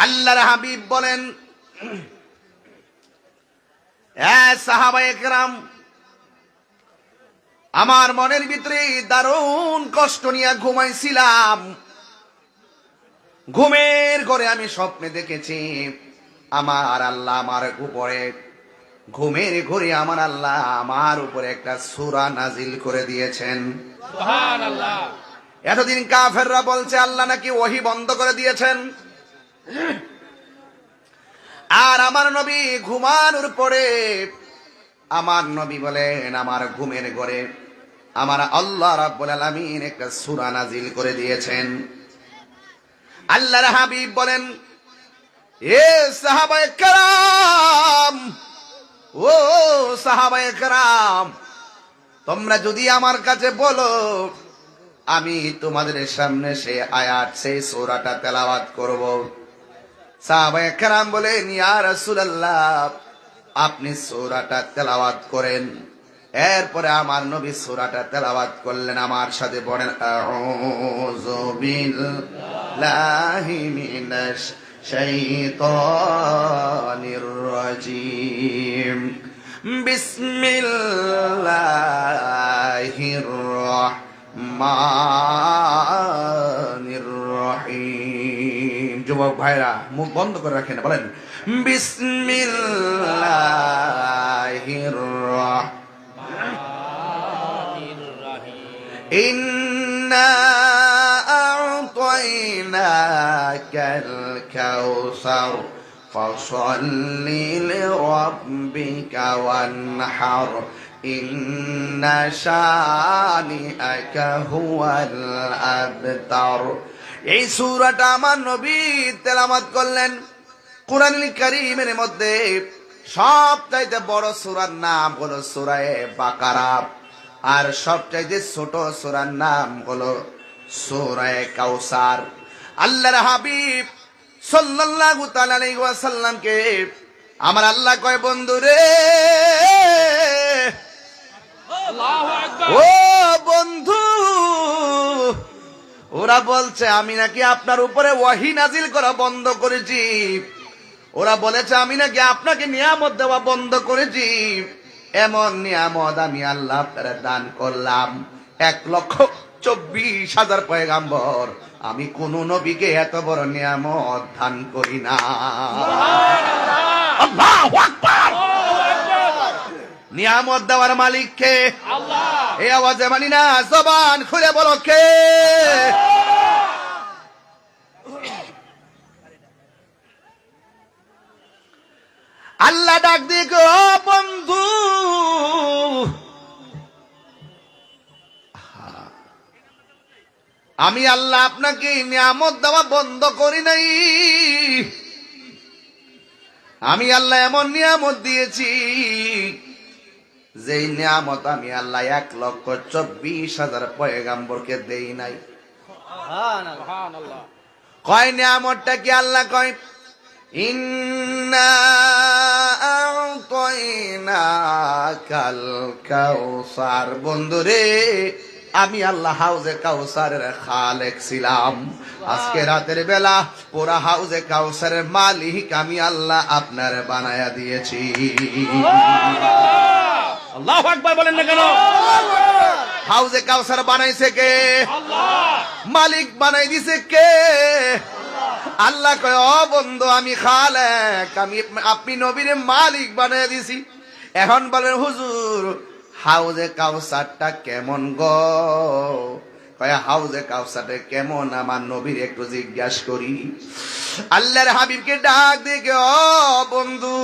আল্লাহর হাবিব বলেন, এ সাহাবায়ে কেরাম, আমার মনের ভিতরে দারুণ কষ্ট নিয়ে ঘুমাইছিলাম। ঘুমের ঘরে আমি স্বপ্নে দেখেছি আমার আল্লাহ আমার উপরে, ঘুমের ঘরে আমার আল্লাহ আমার উপরে একটা সূরা নাজিল করে দিয়েছেন। সুবহানাল্লাহ। এতদিন কাফেররা বলছে আল্লাহ নাকি ওহী বন্ধ করে দিয়েছেন, আর আমার নবী ঘুমানোর পরে আমার নবী বলেন আমার ঘুমের ঘরে আমার আল্লাহ রাব্বুল আলামিন একটা সূরা নাজিল করে দিয়েছেন। আল্লাহর হাবিব বলেন, এ সাহাবায়ে কেরাম, ও সাহাবায়ে কেরাম, তোমরা যদি আমার কাছে বলো আমি তোমাদের সামনে সেই আয়াত সেই সূরাটা তেলাওয়াত করব। সাহাবায়ে কেরাম বলেন, ইয়া রাসূলুল্লাহ, আপনি সূরাটা তেলাওয়াত করেন। এরপরে আমার নবী সূরাটা তেলাওয়াত করলেন। আমার সাথে পড়েন, আউযু বিল্লাহি মিনাশ শাইতানির রাজীম, বিসমিল্লাহির রহমানির রহিম। যুবক ভাইরা মুখ বন্ধ করে রাখেন, বলেন বিসমিল্লাহির ইন্না আ'তাইনাকাল কাউসার ফাসাল্লি লিরাব্বিকা ওয়ানহার ইন্না শানিআকা হুয়াল আবতার। এই সূরাটা আমার নবী তেলাওয়াত করলেন। কুরআনুল কারীমের মধ্যে সবচাইতে বড় সূরার নাম হলো সূরা বাকারা, আর সবচাইতে ছোট সূরার নাম হলো সূরা কাউসার। আল্লাহর হাবিব সাল্লাল্লাহু তাআলা আলাইহি ওয়াসাল্লামকে আমার আল্লাহ কয়, বন্ধু রে, আল্লাহু আকবার। ও বন্ধু, ওরা বলছে আমি নাকি আপনার উপরে ওয়াহী নাজিল করা বন্ধ করেছি, ওরা বলেছে আমি নাকি আপনাকে নিয়ামত দেওয়া বন্ধ করেছি। এমন নিয়ামত আমি আল্লাহ আপনারা দান করলাম, 1,24,000 পয়গাম্বর, আমি কোন নবীকে এত বড় নিয়ামত দান করি না। আল্লাহু আকবার। নিয়ামত দেওয়ার মালিক কে? আল্লাহ। এই আওয়াজে মানি না, জবান খুলে বলো কে? আল্লাহ ডাক দিয়ে কয়, ও বন্ধু, আমি আল্লাহ আপনাকে নিয়ামত দেওয়া বন্ধ করি নাই। আমি আল্লাহ এমন নিয়ামত দিয়েছি যেই নিয়ামত আমি আল্লাহ 1,24,000 পয়গাম্বরকে দেই নাই। সুবহানাল্লাহ। কয় নিয়ামতটা কি? আল্লাহ কয়, ইন্না আ'তাইনাকাল কাউসার। বন্ধুরে, আমি আল্লাহ হাউজে কাউসারের খালেক ছিলাম। আজকে রাতের বেলা পুরা হাউজে কাউসারের মালিক আমি আল্লাহ আপনার বানায়া দিয়েছি। আল্লাহু আকবার বলেন না কেন? হাউজে কাউসার বানাইছে কে? আল্লাহ। মালিক বানাই দিছে কে? আল্লাহ কয়, ও বন্ধু, আমি খালেক, আমি আপনি নবীর মালিক বানাই দিছি। এখন বলেন হুজুর, হাউজে কাউসারটা কেমন গো? কয় হাউজে কাউসারটা কেমন আমার নবীর একটু জিজ্ঞাসা করি। আল্লাহর হাবিবকে ডাক দিয়ে, ও বন্ধু,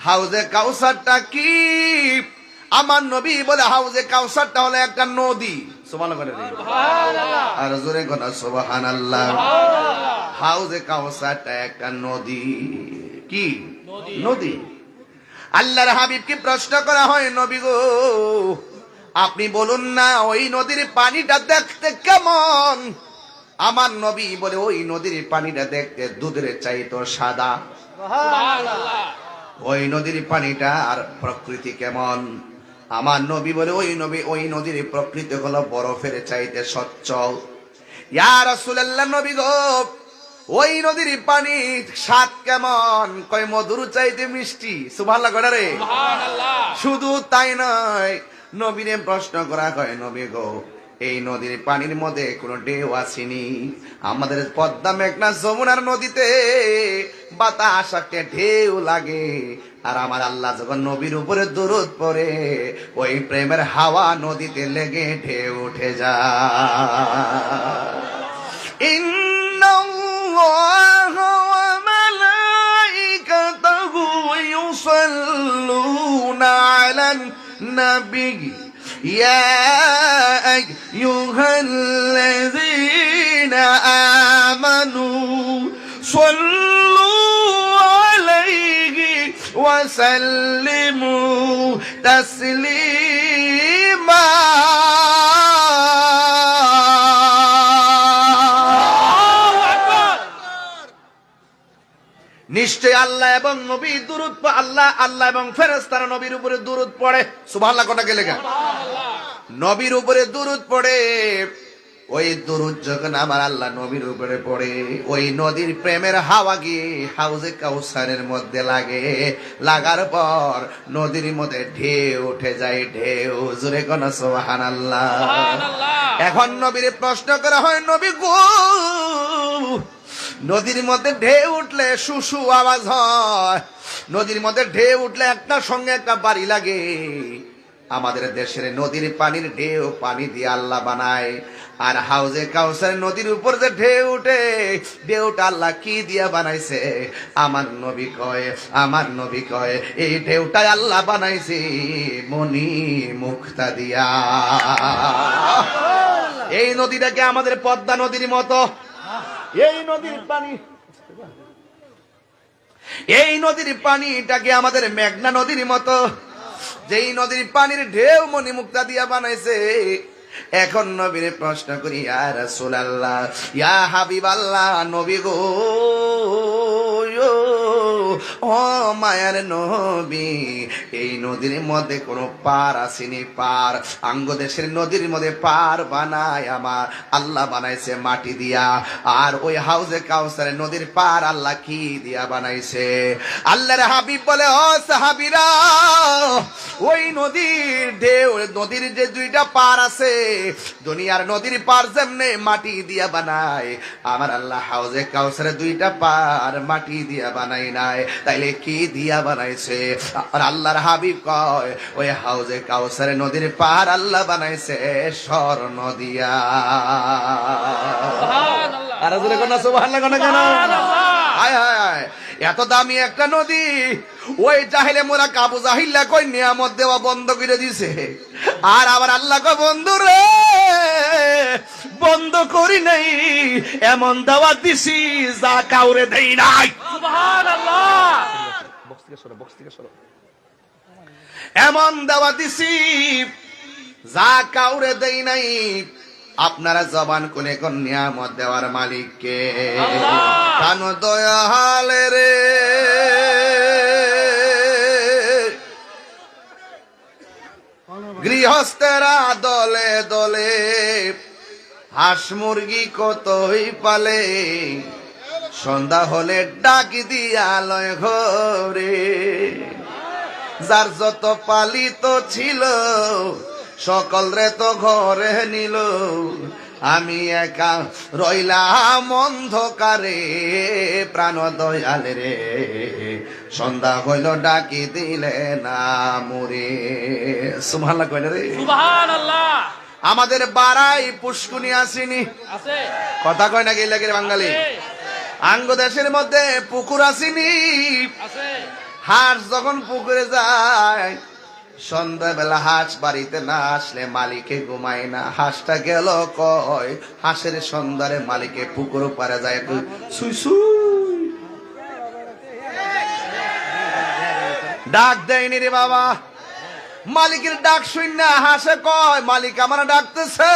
হাউজে কাউসারটা কি? আমার নবী বলে হাউজে কাউসারটা হলো একটা নদী। সুবহানাল্লাহ। আর জোরে কোন সুবহানাল্লাহ। হাউজে কাউসারটা একটা নদী। কি নদী? আল্লাহর হাবিবকে প্রশ্ন করা হয়, নবী গো, আপনি বলুন না ওই নদীর পানিটা দেখতে কেমন? আমার নবী বলে, ওই নদীর পানিটা দেখতে দুধের চাইতো সাদা। সুবহানাল্লাহ। ওই নদীর পানিটা আর প্রকৃতি কেমন? আমার নবী বলে, ওই নদীর প্রকৃতি হলো বরফের চাইতে সচ্ছল। ইয়া রাসূলুল্লাহ, নবী গো, ওই নদীর পানি স্বাদ কেমন, কয় মধুর চাইতে মিষ্টি। সুবহানাল্লাহ কয় না রে? সুবহানাল্লাহ। শুধু তাই নয়, নবীরে প্রশ্ন করা হয়, নবী গো এই নদীর পানির মধ্যে কোনো ঢেউ আসেনি? আমাদের পদ্মা মেঘনা যমুনার নদীতে বাতাস একটা ঢেউ লাগে, আর আমার আল্লাহ যখন নবীর উপরে দরুদ পড়ে ওই প্রেমের হাওয়া নদীতে লেগে ঢেউ উঠে যায়। ইন্নাল্লাহা ওয়া মালাইকাতাহু ইউসাল্লুনা আলান নবী ইয়া আইয়ুহাল্লাযীনা আমানু সাল্লু আলাইহি ওয়া সাল্লিমু তাসলিমা। নিশ্চয় আল্লাহ এবং নবী দুরূদ আল্লাহ এবং ফেরেশতারা নবীর উপরে দুরূদ পড়ে। সুবহানাল্লাহ কথা গেলে গা নবীর উপরে দুরূদ পড়ে। ওই দুরূদ যখন আমার আল্লাহ নবীর উপরে পড়ে, ওই নদীর প্রেমের হাওয়া গিয়ে হাউজে কাউসারের মধ্যে লাগে, লাগার পর নদীর মধ্যে ঢেউ উঠে যায়, ঢেউ। জোরে কোন সুবহানাল্লাহ। এখন নবীর প্রশ্ন করা হয়, নবী গো নদীর মধ্যে ঢেউ উঠলে সুসু আওয়াজ হয়, নদীর মধ্যে ঢেউ উঠলে একটা সঙ্গে একটা বাড়ি লাগে। আমাদের দেশের নদীর পানির ঢেউ পানি দিয়ে আল্লাহ বানায়, আর হাউজে কাউসার নদীর উপর যে ঢেউ উঠে, ঢেউটা আল্লাহ কি দিয়া বানাইছে? আমার নবী কয় এই ঢেউটা আল্লাহ বানাইছে মনি মুক্তা দিয়া। এই নদীটাকে আমাদের পদ্মা নদীর মতো, এই নদীর পানিটাকে আমাদের মেঘনা নদীর মতো, যেই নদীর পানির ঢেউ মনি মুক্তা দিয়া বানাইছে। এখন নবীর প্রশ্ন করি, ইয়া রাসূলুল্লাহ, ইয়া হাবিবাল্লাহ, নবী গো ও মায়ার নবী, এই নদীর মধ্যে কোনো পার আসেনি? পার আঙ্গ দেশের নদীর মধ্যে পার বানায় আমার আল্লাহ বানাইছে মাটি দিয়া, আর ওই হাউজে কাউসারের নদীর পার আল্লাহ কি দিয়া বানাইছে? আল্লাহর হাবিব বলে, ও সাহাবীরা, ওই নদীর ঢেউ, নদীর যে দুইটা পার আছে, দুনিয়ার নদীর পার যেমনে মাটি দিয়া বানায়, আমার আল্লাহ হাউজে কাউসারের দুইটা পার মাটি দিয়া বানাই নাই, তাইলে কি দিয়া বানাইছে? আর আল্লাহর হাবিব কয় ওই হাউজে কাউসারের নদীর পার আল্লাহ বানাইছে স্বর্ণ দিয়া। আর জোরে কোন সুবহানাল্লাহ কোন কেন? হায় হায়, এত দামি একটা নদী ওই জাহেলে মোরা কাবু জাহিল্লা কই নিয়ামত দেওয়া বন্ধ করে দিছে, আর আবার আল্লাহ কয় বন্ধু রে বন্ধ করি নাই, এমন দাওয়াত দিছি যা কাউরে দেই নাই। সুবহানাল্লাহ। এমন দাওয়াত দিছি যা কাউরে দেই নাই। আপনারা জবান কোনে কোন নিয়ামত দেওয়ার মালিককে? কান দয়াল রে, গৃহস্থেরা দলে দলে হাঁস মুরগি কতই পালে, সন্ধ্যা হলে ডাক দিয়া লয় ঘরে, যার যত পালিত ছিল সকল রে তো ঘরে নিল, আমি একা রইলাম অন্ধকারে, প্রাণ দয়াল রে সন্ধ্যা হইল ডাকি দিলে না মরে। সুবহানাল্লাহ কইলে রে। সুবহানাল্লাহ। আমাদের বাড়াই পুষ্কুনি আসেনি, আছে কথা কয় নাকি লাগের বাঙালি? আঙ্গ দেশের মধ্যে পুকুর আসেনি। আছে। হাঁস যখন পুকুরে যায়, সন্ধ্যাবেলা হাঁস বাড়িতে না আসলে মালিকে ঘুমায় না। হাঁসটা গেল কয়, হাঁসের সন্ধ্যারে মালিকে পুকুর পারে যায়, সুই সুই ডাক দেয়নি রে বাবা। মালিকের ডাক শুন না হাঁসে কয়, মালিক আমার ডাকতেছে।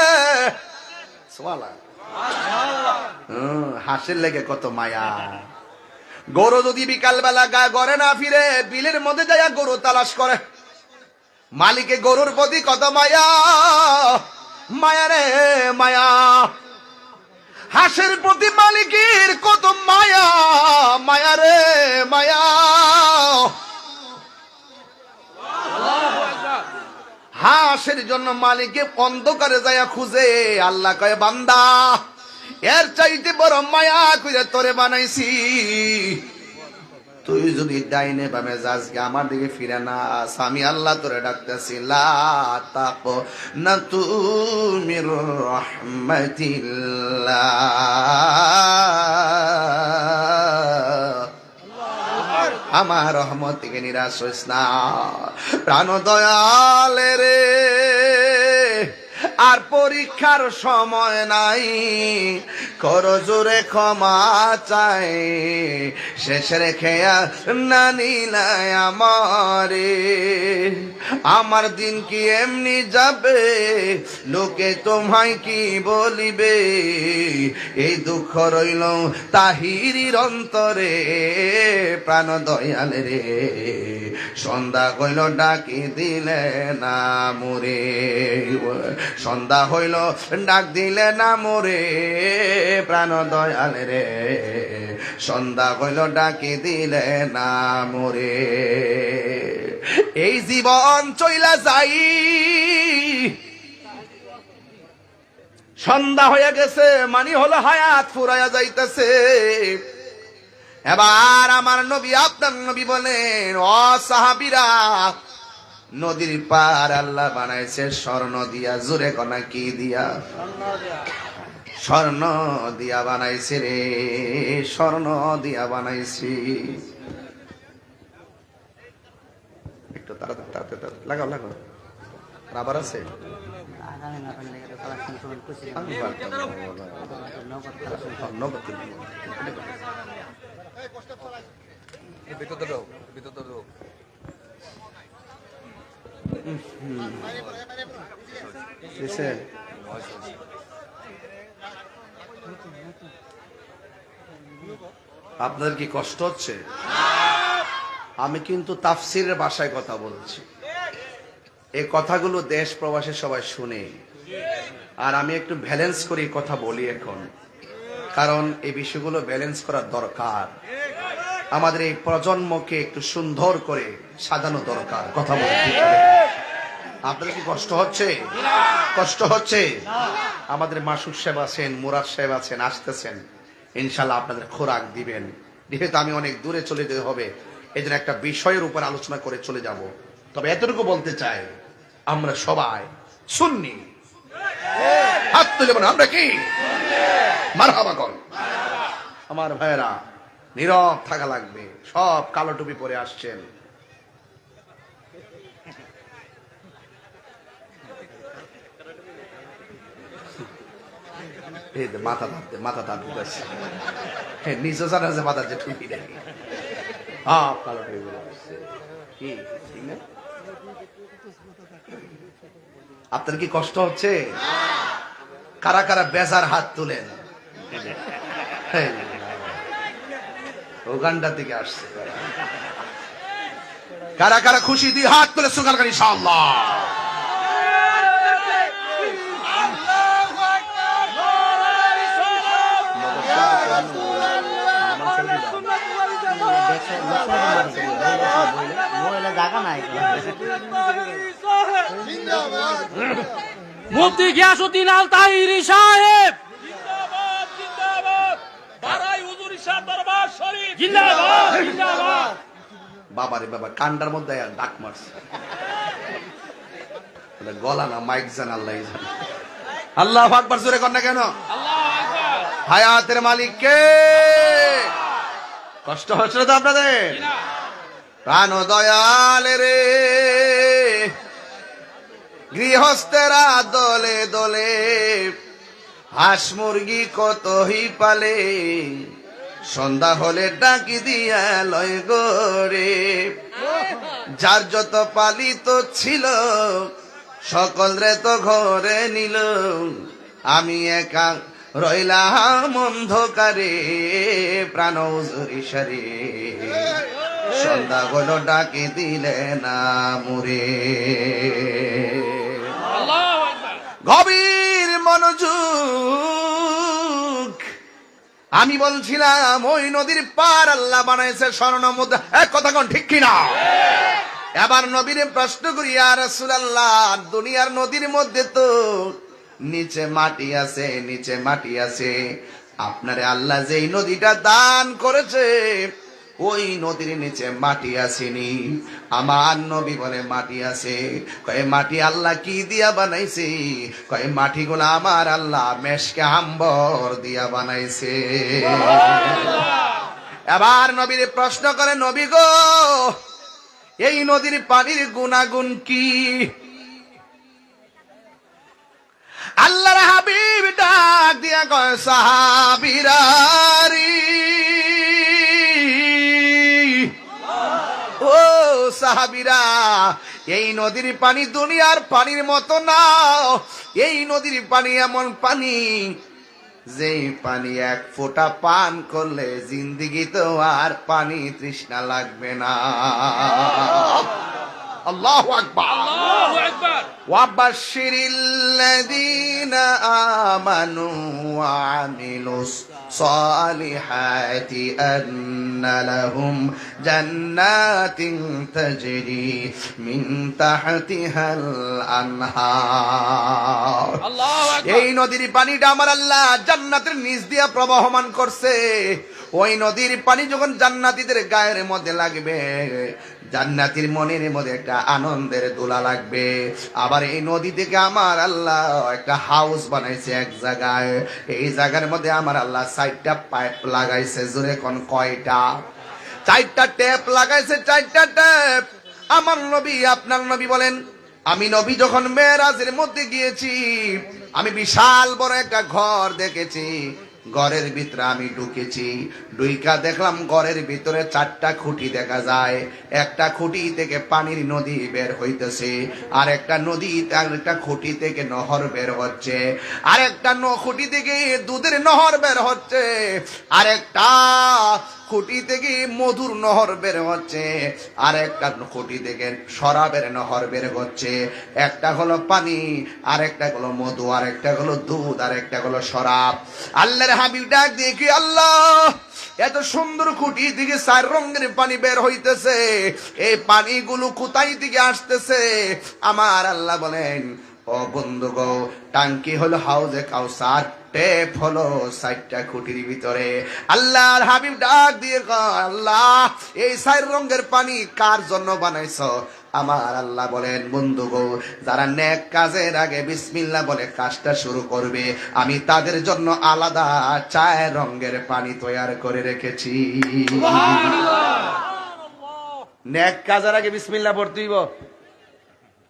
হাঁসের লেগে কত মায়া। গরু যদি বিকাল বেলা ঘরে না ফিরে, বিলের মধ্যে যায় গরু তালাশ করে, মালিকে গরুর প্রতি কত মায়া, মায়া রে মায়া। হাঁসের প্রতি মালিকের কত মায়া, মায়া রে মায়া। হাঁসের জন্য মালিকে অন্ধকারে যায়া খুঁজে, আল্লাহ কয় বান্দা এর চাইতে বড় মায়া কইরে তোরে বানাইছি, তুই যদি ডাইনে বামে যাস আমার দিকে ফিরে না আস, আমি আল্লাহ তোরে ডাকতেছি লা তাকনাতু মির রাহমাতিল্লাহ, আমার রহমত থেকে নিরাশ হইস না। প্রাণ দয়ালে রে আর পরীক্ষার সময় নাই, কর জোরে ক্ষমা চাই, শেষ রেখে না নিলাই আমারে, আমার দিন কি এমনি যাবে, লোকে তোমায় কি বলিবে, এই দুঃখ রইল তাহিরির অন্তরে। প্রাণ দয়ালে রে সন্ধ্যা হইল ডাকি দিলে না মোরে, সন্ধ্যা হইল ডাক দিলে না মোরে, প্রাণ দয়ালে রে সন্ধ্যা হইল ডাকি দিলে না মোরে। এই জীবন চইলা যাই, সন্ধ্যা হয়ে গেছে মানে হলো হায়াত ফুরাইয়া যাইতেছে। এবার আমার নবী আপনার নবী বলেন, ও সাহাবীরা, নদীর পার আল্লাহ বানাইছে স্বর্ণ দিয়া, জোরে কনা কি দিয়া, স্বর্ণ দিয়া বানাইছে রে, স্বর্ণ দিয়া বানাইছি। একটু তাড়াতাড়ি লাগাও লাগাও, আবার আছে আপনাদের কি কষ্ট হচ্ছে? আমি কিন্তু তাফসিরের ভাষায় কথা বলছি, এই কথাগুলো দেশ প্রবাসে সবাই শুনে, আর আমি একটু ব্যালেন্স করে কথা বলি এখন, কারণ এই বিষয়গুলো ব্যালেন্স করার দরকার। আমাদের এই প্রজন্মকে একটু সুন্দর করে সাজানো দরকার, কথা বলতে। আপনাদের কি কষ্ট হচ্ছে? কষ্ট হচ্ছে? আমাদের মাসুদ সাহেব আছেন, মুরাদ সাহেব আছেন, আসতেছেন, ইনশাল্লাহ আপনাদের খোরাক দিবেন। যেহেতু আমি অনেক দূরে চলে যেতে হবে, এই জন্য একটা বিষয়ের উপর আলোচনা করে চলে যাব। তবে এতটুকু বলতে চাই, আমরা সবাই সুন্নি, হাত তুলে বলেন আমরা কি মারহাবা কর। আমার ভাইয়েরা নীরব থাকা লাগবে, সব কালো টুপি পরে আসছেন। মাথা তাপতে মাথা তাপতে হ্যাঁ, নিজে জানা যে মাথার যে টুপি নেই, কালো টুপি পরে আসছে কি ঠিক না? আপনার কি কষ্ট হচ্ছে? কারা কারা বেজার হাত তুলেন, ওখানটা থেকে আসছে। কারা কারা খুশি দিয়ে হাত তুলে সুগার করি ইনশাআল্লাহ। মুফতি গিয়াসউদ্দিন আল তাহিরি সাহেব জিন্দাবাদ, জিন্দাবাদ। বাবারে বাবা, কান্ডার মধ্যে ডাক মারছে, গলা না মাইক জান, আল্লাহ জান। আল্লাহু আকবার, জোরে কর না কেন? হায়াতের মালিক কে? কষ্ট হচ্ছে তো আপনাদের? প্রাণ দয়ালে রে গৃহস্থেরা দলে দলে, হাঁস মুরগি কতই পালে, সন্ধ্যা হলে ডাকি দিয়া লয় গরে, যার যত পালিত ছিল সকল রে তো ঘরে নিল, আমি একা রইলাম অন্ধকারে, প্রাণ উজুরিসারে, সন্ধ্যা হলো ডাকি দিলে না মুরে। গভীর মনোযোগ আমি বলছিলাম ওই নদীর পার আল্লাহ বানাইছে স্বর্ণ মুদ্রা। এক কথা কোন ঠিক কিনা? এবার নবীর প্রশ্ন করি, ইয়া রাসূলুল্লাহ, দুনিয়ার নদীর মধ্যে তো নিচে মাটি আছে, নিচে মাটি আছে, আপনারে আল্লাহ যেই নদীটা দান করেছে ওই নদীর নিচে মাটি আসেনি? আমার নবী বলে মাটি আছে। কয় মাটি আল্লাহ কি দিয়া বানাইছে? কয় মাটিগুলো আমার আল্লাহ মেশকে আম্বর দিয়া বানাইছে। এবার নবীর প্রশ্ন করে, নবী গো, এই নদীর পানির গুণাগুণ কি? আল্লাহর হাবিব ডাক দিয়া কয়, সাহাবীরারি, ও সাহাবীরা, এই নদীর পানি দুনিয়ার পানির মতো না। এই নদীর পানি এমন পানি, যে পানি এক ফোঁটা পান করলে জিন্দিগিতে আর পানি তৃষ্ণা লাগবে না। আল্লাহু আকবার, আল্লাহু আকবার। ওয়াবাশশিরিল্লাযীনা আমানু ওয়া আমিলুস সালিহাতি আন্না লাহুম জান্নাতিন তাজরি মিন তাহতিহাল আনহার। আল্লাহু আকবার। এই নদীর পানিটা আমার আল্লাহ জান্নাতের নিচ দিয়া প্রবাহমান করছে। ওই নদীর পানি যখন জান্নাতীদের গায়ের মধ্যে লাগবে, জান্নাতীর মনের মধ্যে একটা আনন্দের দোলা লাগবে। আবার এই নদী থেকে আমার আল্লাহ একটা হাউস বানাইছে এক জায়গায়। এই জায়গার মধ্যে আমার আল্লাহ 4টা পাইপ লাগাইছে। জোরে কোন কয়টা? 4টা ট্যাপ লাগাইছে, 4টা ট্যাপ। আমার নবী, আপনার নবী বলেন, আমি নবী যখন মেরাজের মধ্যে গিয়েছি, আমি বিশাল বড় একটা ঘর দেখেছি। ঘরের ভিতরে আমি ঢুকেছি, ঢুইকা দেখলাম ঘরের ভিতরে 4টা খুঁটি দেখা যায়। একটা খুঁটি থেকে পানির নদী বের হইতেছে, আর একটা নদী, একটা খুঁটি থেকে নহর বের হচ্ছে, আর একটা খুঁটি থেকে দুধের নহর বের হচ্ছে, আর একটা খুঁটি থেকে মধুর নহর বের হচ্ছে, আর একটা খুঁটি থেকে শরাবের নহর বের হচ্ছে। একটা হলো পানি, আর একটা হলো মধু, আর একটা হলো দুধ, আর একটা হলো শরাব। আল্লাহর হাবিব ডাক দেখি, আল্লাহ, এত সুন্দর খুঁটি থেকে 4 রঙের পানি বের হইতেছে, এই পানিগুলো কোথায় থেকে আসতেছে? আমার আল্লাহ বলেন, ও বন্ধু গো, টাঙ্কি হলো হাউজে কাউসার, টেপ হলো 4টা খুঁটির ভিতরে। আল্লাহর হাবিব ডাক দিয়ে কয়, আল্লাহ, এই 4 রঙের পানি কার জন্য বানাইছো? আমার আল্লাহ বলেন, বন্ধু গো, যারা নেক কাজের আগে বিসমিল্লাহ বলে কাজটা শুরু করবে, আমি তাদের জন্য আলাদা 4 রঙের পানি তৈরি করে রেখেছি। নেক কাজের আগে বিসমিল্লাহ পড়তে হইব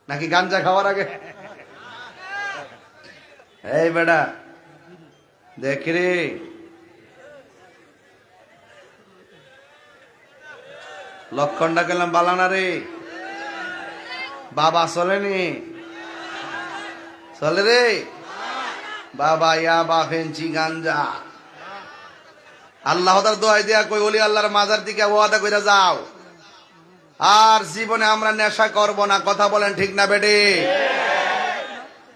নাকি গাঞ্জা খাওয়ার আগে? এই বেটা দেখ রে, লক্ষণটা গেলাম বালানা রে, বাবা চলেনি, চলে রে বাবা, ইয়া বা ফেঞ্চি গাঞ্জা। আল্লাহ তার দোয়াই দেয়া কই, ওলি আল্লাহর মাজার দিকে ওয়াদা কইরা যাও, আর জীবনে আমরা নেশা করব না। কথা বলেন ঠিক না বেটে?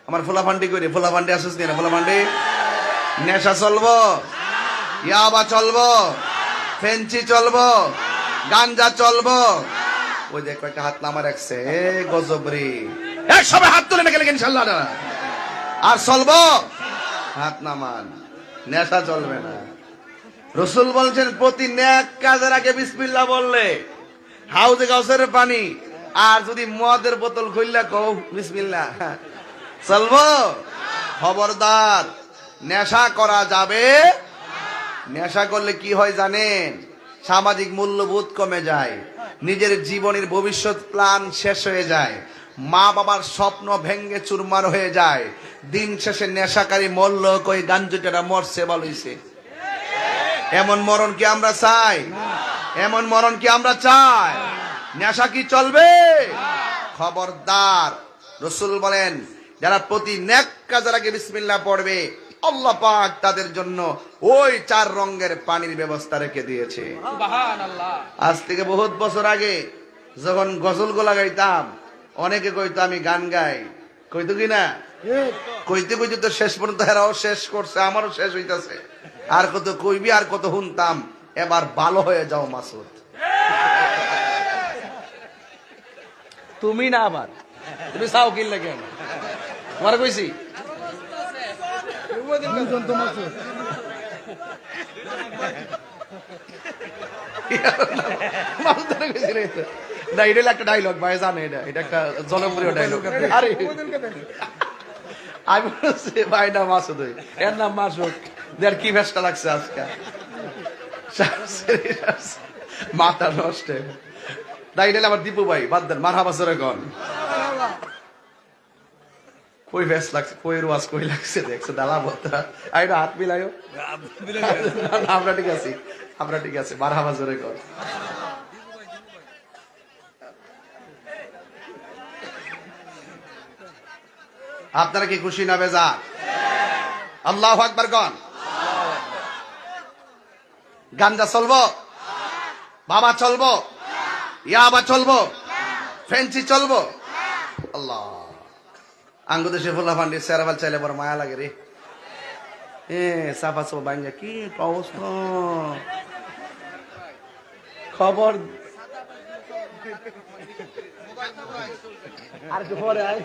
আমার ফুলাফান্ডি করি, ফুলাফান্ডি আসুস না? ফুলাফান্ডি নেশা চলবো, ইয়াবা চলবো, ফেঞ্চি চলবো, গাঞ্জা চলবো। ওই যে কয়েকটা হাত নামা রাখছে, এ গজবরি, সবাই হাত তুলে গেলে ইনশাল্লাহ। আর চলবো, হাত নামান, নেশা চলবে না। রসুল বলছেন, প্রতি নেক কাজের আগে বিসমিল্লাহ বললে হাউজে গাছের পানি, আর যদি মদের বোতল খুললা কও বিসমিল্লাহ, চলবো? খবরদার, নেশা করা যাবে। নেশা করলে কি হয় জানেন? সামাজিক মূল্যবোধ কমে যায়, নিজের জীবনের ভবিষ্যৎ প্ল্যান শেষ হয়ে যায়, মা বাবার স্বপ্ন ভেঙ্গে চুরমার হয়ে যায়। দিন শেষে নেশাকারী মরল কই, গাঞ্জুটেরা মরছে বলইছে। এমন মরণ কি আমরা চাই? এমন মরণ কি আমরা চাই? নেশা কি চলবে? খবরদার। রসুল বলেন, যারা প্রতি নেক কাজের আগে বিসমিল্লাহ পড়বে, আল্লাহ পাক তাদের জন্য ওই 4 রঙের পানির ব্যবস্থা রেখে দিয়েছে। সুবহানাল্লাহ। আজ থেকে বহুত বছর আগে যখন গজল গোলা গাইতাম, অনেকে কইতো আমি গান গাই, কইতো কিনা? কইতে কইতে তো শেষ পর্যন্ত এরাও শেষ করছে, আমারও শেষ হইতাছে। আর কত কইবি আর কত শুনতাম, এবার ভালো হয়ে যাও মাসুদ। তুমি না আবার তুমি চাও কিনলে কেন তোমার কইছি না, এটা একটা ডায়লগ ভাই জানে, এটা একটা জনপ্রিয় ডায়লগ। আরে আমি বলছি ভাই না মাসুদ, এর নাম মাসুদ, দেখ কি ভেসটা লাগছে আজকে, মাথা নষ্ট। ডাইলে আবার দীপু ভাই বাদ দেন, মার হাবাসরে গন কই ভেস লাগছে, কই রোয়াজ কই লাগছে দেখছে দালা বতরা আইডা হাত মিলাইও। আমরা ঠিক আছি, আমরা ঠিক আছে, মার হাবাসরে গন। আপনারা কি খুশি না বেজার? আল্লাহু আকবার গন। গাঞ্জা চলবো, বাবা চলবো, ইয়াবা চলবো, ফেন্সি চলবো? আল্লাহ, আঙ্গুদেশে ফুলা ফান্ডি সেরাবাল চাইলে বড় মায়া লাগে রে। সাফা সব বাঙ্গা কি অবস্থা, খবর আর কি পরে আয়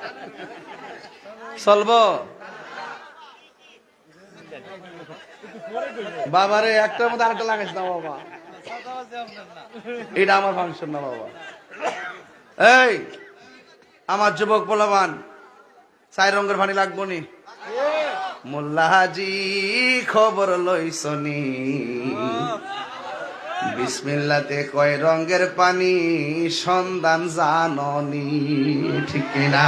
চলবো। বাবারে একটার মধ্যে আরেকটা লাগাইছ না বাবা, এটা আমার ফাংশন না বাবা। এই আমার যুবক পোলাবান, চাই রঙের পানি লাগবো নি? মোল্লা হাজি খবর লইছনি, বিসমিল্লাতে কয় রঙের পানি সন্ধান জাননি, ঠিক না?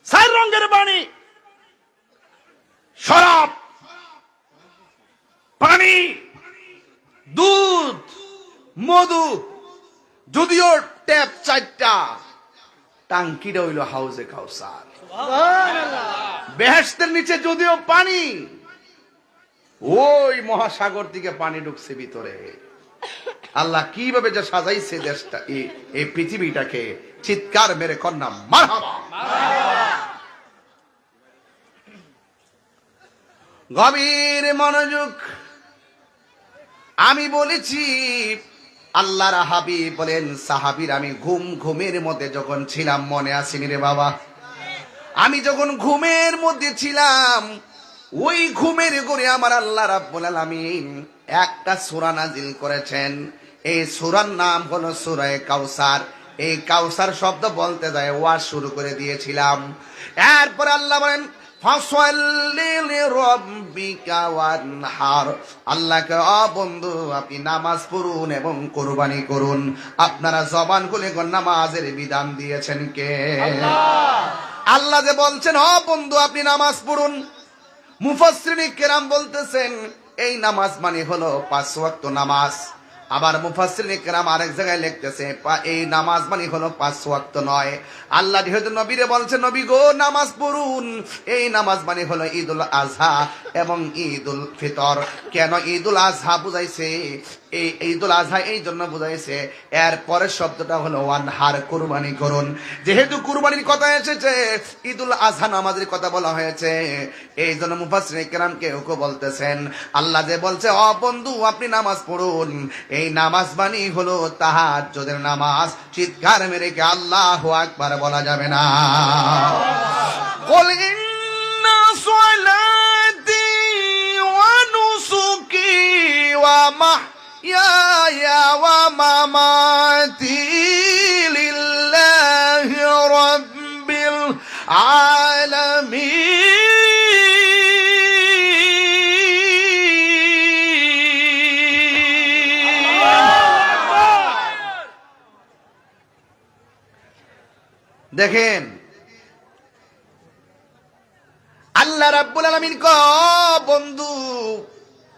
চাই রঙের পানি, শরাব, পানি, দুধ, মধু, যদিও ট্যাপ চারটা, টাঙ্কিটা হইল হাউজে কাউসার। বেহেশতের নিচে যদিও পানি, ওই মহাসাগর থেকে পানি ঢুকছে ভিতরে। আল্লাহ কিভাবে যে সাজাইছে দেশটা, এই পৃথিবীটাকে, চিৎকার মেরে কন্যা মারহাবা। গভীর মনোযোগ। আমি বলেছি আল্লাহর হাবিব বলেন সাহাবীর, আমি ঘুমের মধ্যে যখন ছিলাম, মনে আসেনি রে বাবা? আমি যখন ঘুমের মধ্যে ছিলাম, ওই ঘুমের ঘরে আমার আল্লাহ রাব্বুল আলামিন একটা সূরা নাজিল করেছেন। এই সূরার নাম হলো সূরা কাউসার। এই কাউসার শব্দ বলতে যায় ওয়াজ শুরু করে দিয়েছিলাম। এরপর আল্লাহ বলেন আল্লাহকে, বন্ধু আপনি নামাজ পড়ুন এবং কোরবানি করুন। আপনারা জবান খুলে নামাজের বিধান দিয়েছেন কে? আল্লাহ যে বলছেন বন্ধু আপনি নামাজ পড়ুন। মুফাসসিরিন কেরাম বলতেছেন এই নামাজ মানে হলো 5 ওয়াক্ত নামাজ। আবার মুফাসসিরিন কেরাম আরেক জায়গায় লিখতেছে এই নামাজ মানে হলো 5 ওয়াক্ত নয়। আল্লাহ যেহেতু নবীরে বলছেন নবী গো নামাজ পড়ুন, এই নামাজ মানে হলো ঈদুল আজহা এবং ঈদুল ফিতর। কেন ঈদুল আজহা বুঝাইছে? এই ঈদুল আজহা এই জন্য বুঝাইছে, এর পরের শব্দটা হলো ওয়ানহার, কুরবানি করুন। যেহেতু কুরবানির কথা এসেছে, ঈদুল আজহা নামাজের কথা বলা হয়েছে, এই জন্য মুফাসসিরিন কেরাম কেউ বলতেছেন আল্লাহ যে বলছে বন্ধু আপনি নামাজ পড়ুন, এই নামাজ মানে হলো তাহাজ্জুদের নামাজ। চিৎকার মেরে কে আল্লাহু আকবার বলা যাবে না? কুল ইন্না সলাতি ওয়া নুসুকি ওয়া মাহইয়ায়া ওয়া মামাতি লিল্লাহি রাব্বিল আলামিন। দেখেন আল্লাহ রাব্বুল আলামিন বন্ধু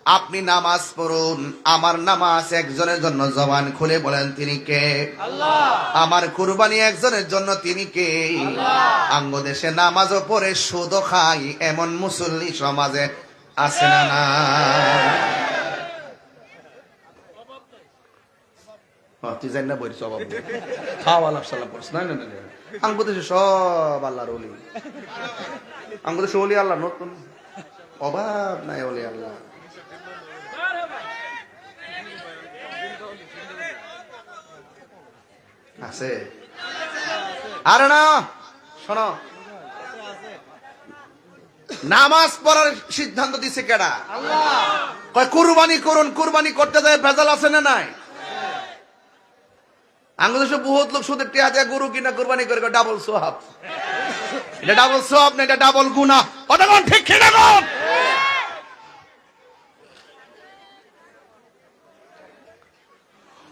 আপনি নামাজ পড়ুন। আমার নামাজ একজনের জন্য, জবান খুলে বলেন তিনি কে? আল্লাহ। আমার কুরবানি একজনের জন্য, তিনি কে? আল্লাহ। আঙ্গ দেশে নামাজও পড়ে সুদও খাই এমন মুসল্লি সমাজে আছে না? না তুই জানি না বইর স্বভাব খাওয়া সালাম পড়ছ না? না আঙ্গ দেশে সব আল্লাহর ওলি, আঙ্গ দেশে ওলি আল্লাহ নতুন অভাব নাই বলে আল্লাহ। আছে আরে না, শোনো, নামাজ পড়ার সিদ্ধান্ত দিছে কেডা? কয় কুরবানি করুন, কুরবানি করতে যায় ভেজাল আছে না নাই? বাংলাদেশে বহুত লোক সুদের টিয়া দেয়া গরু কিনা কুরবানি করে, ডাবল সোহাব। এটা ডাবল সোহাব না, এটা ডাবল গুনাহ। কথা কোন ঠিক কিনা কোন?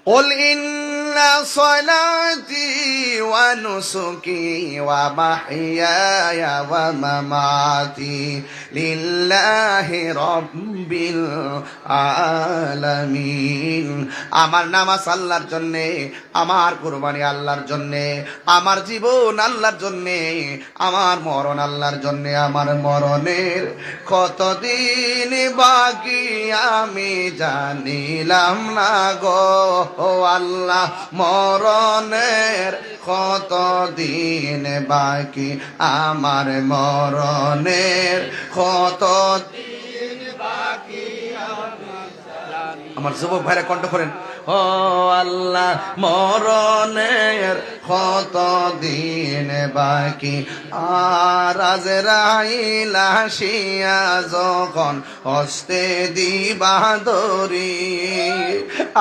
قل إن صلاتي ونسكي ومحياي ومماتي لله رب العالمين। আমার নামাজ আল্লাহর জন্য, আমার কুরবানি আল্লাহর জন্য, আমার জীবন আল্লাহর জন্য, আমার মরণ আল্লাহর জন্য। আমার মরণের কতদিন বাকি আমি জানিলাম না গো আল্লাহ, মরণের কতদিন বাকি, আমার মরণের কতদিন বাকি। আমার যুবক ভাইরা কণ্ঠ করেন, ও আল্লাহ মরণের কতদিন বাকি। আর আজরাইল আসিয়া যখন হস্তে দিবা দরি,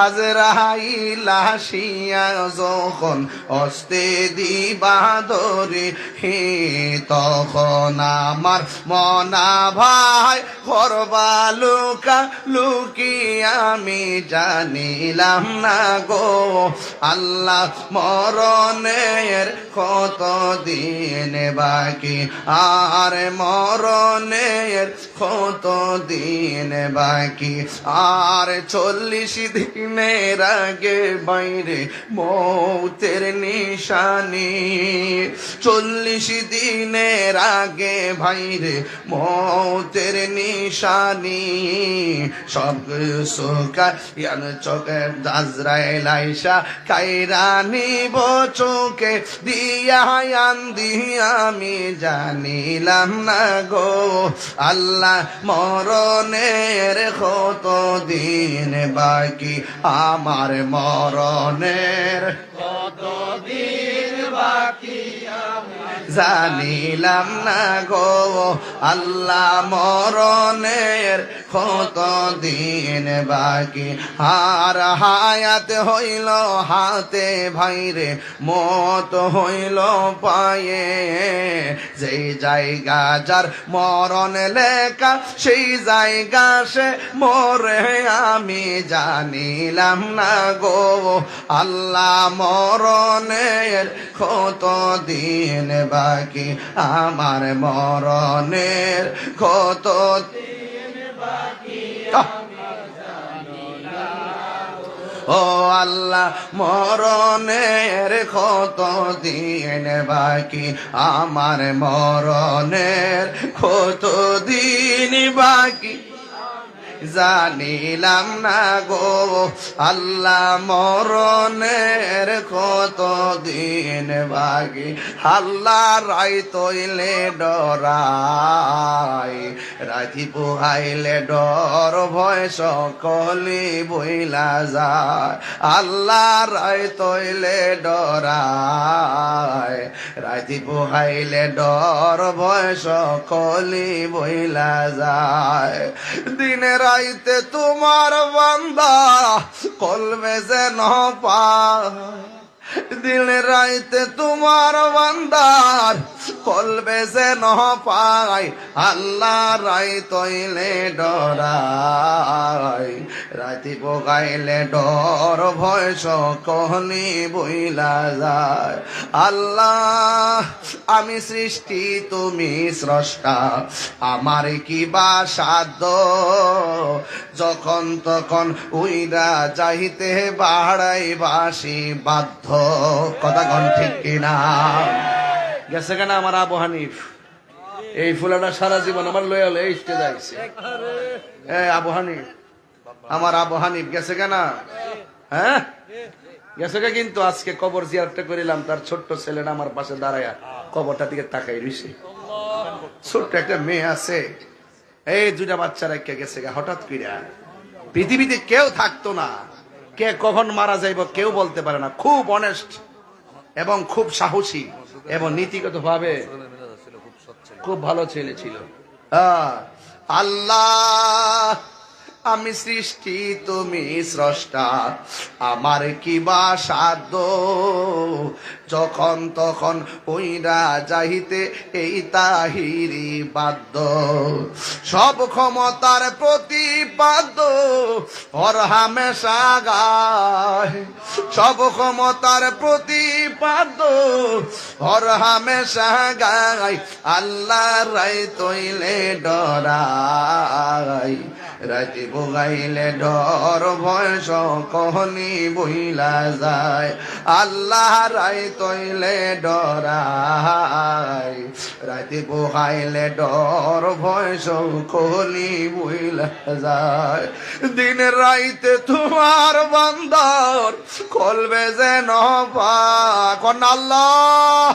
আজরাইল আসিয়া যখন হস্তে দিবা দরি, তখন আমার মনা ভাই করবা লুকা লুকি আমি জানিলাম না গো আল্লাহ, মরণের কতদিন বাকি, আর মরণের কতদিন বাকি। আর 40 দিনের আগে বাইরে মৌতের নিশানি, 40 দিনের আগে বাইরে মৌতের নিশানি। সব সুকান চোখে আজরাইল আইসা কাইরা নিব চোখে দিয়া দিয়া আমি জানিলাম না গো আল্লাহ, মরণের কতদিন বাকি, আমার মরণের কতদিন বাকি জানিলাম না গো আল্লাহ, মরণের কতদিন বাকি। আর হায়াত হইল হাতে ভাইরে, মত হইল পায়ে, যেই জায়গা যার মরণ লেখা সেই জায়গা সে মরে আমি জানিলাম না গো আল্লাহ, মরণের কতদিন বাকি, আমার মরণের কতদিন বাকি। ও আল্লাহ মরণের কতদিন বাকি, আমার মরণের কতদিন বাকি জানিলাম না গো আল্লাহ, মরণের কতদিন বাকি। আল্লাহ রাই তৈলে ডরাই, রাতি পোহাইলে ডর ভয় সকলি বইলা যায়। আল্লাহ রাই তৈলে ডরাই, রাতি পোহাইলে ডর ভয় সকলি বইলা যায়। দিনের রাইতে তোমার বান্দা কলবে যেন পায়, দিন রাইতে তোমার বান্দার কলবে যেন পায়। আল্লাহ রাই তৈলে ডরাই, রাতি পোগাইলে ডর ভয় সকলি বইলা যায়। আল্লাহ আমি সৃষ্টি তুমি স্রষ্টা, আমার কি বা সাধ্য, যখন তখন উইরা যাইতে বাড়াই বাসি বাধ্য। কথা কন ঠিক কিনা? গেছে কেনা আমার আবু হানিফ, এই ফুলাটা সারা জীবন আমার লয়ে হলে স্টেজে আইছে। আবু হানিফ, আমার আবু হানিফ গেছে কেনা? হ্যাঁ গেছে কে, কিন্তু আজকে কবর জিয়ারতটা করিলাম, তার ছোট্ট ছেলেটা আমার পাশে দাঁড়ায়া কবরটা দিকে তাকাই রইছে। ছোট্ট একটা মেয়ে আছে, এই দুইটা বাচ্চা রেখে গেছে গা হঠাৎ কইরা। পৃথিবীতে কেউ থাকতো না, কে কখন মারা যাইব কেউ বলতে পারে না। খুব অনেস্ট এবং খুব সাহসী এবং নীতিগত ভাবে খুব ভালো ছেলে ছিল। আল্লাহ আমি সৃষ্টি তুমি স্রষ্টা, আমার কি বা সাধ্য, যখন তখন ওইরা যাইতে এই তাহিরি বাধ্য, সব ক্ষমতার প্রতিপাদ্য ওর হামেশা গায়, সব ক্ষমতার প্রতিপাদ্য ওর হামেশা গায়, আল্লাহ রাই তৈলে ডরাই, রাতি বগাইলে ডর ভয় সকলি বইলা যায়, আল্লাহ রাই তৈলে ডরাই, রাতি বগাইলে ডর ভয় সকলি বইলা যায়, দিন রাইতে তোমার বান্দার কলবে যেন পাক আল্লাহ,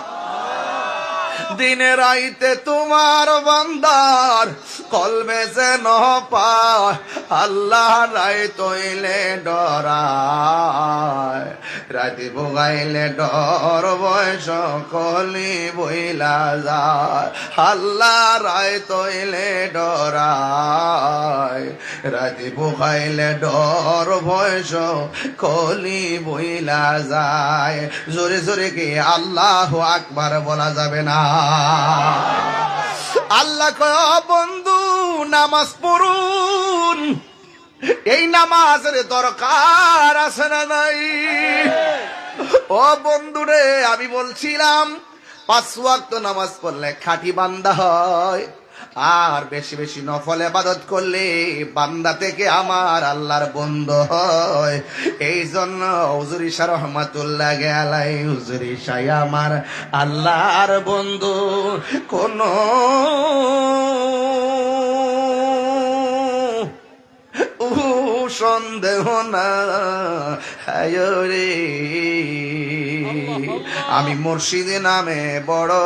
দিনে রাইতে তোমার বান্দার কলবে যেন পায়, আল্লাহ রাই তৈলে ডরায়, রাতি বগাইলে ডর বয়স কলি বইলা যায়, আল্লাহ রাই তৈলে ডরায়, রাতি বগাইলে ডর বয়স কলি বইলা যায়। জোরে জোরে কি আল্লাহ আকবার বলা যাবে না? আল্লাহ কয় বন্ধু নামাজ পড়ুন, এই নামাজের দরকার আছে না নাই? ও বন্ধুরে আমি বলছিলাম 5 ওয়াক্ত নামাজ পড়লে খাঁটি বান্দা হয়, আর বেশি বেশি নফল ইবাদত করলে বান্দা থেকে আমার আল্লাহর বন্ধু হয়। এই জন্য হুজুর শাহ রহমাতুল্লাহ আলাইহি হুজুর শাহ আমার আল্লাহর বন্ধু, কোন সন্দেহ না রে, আমি মুর্শিদ নামে বড়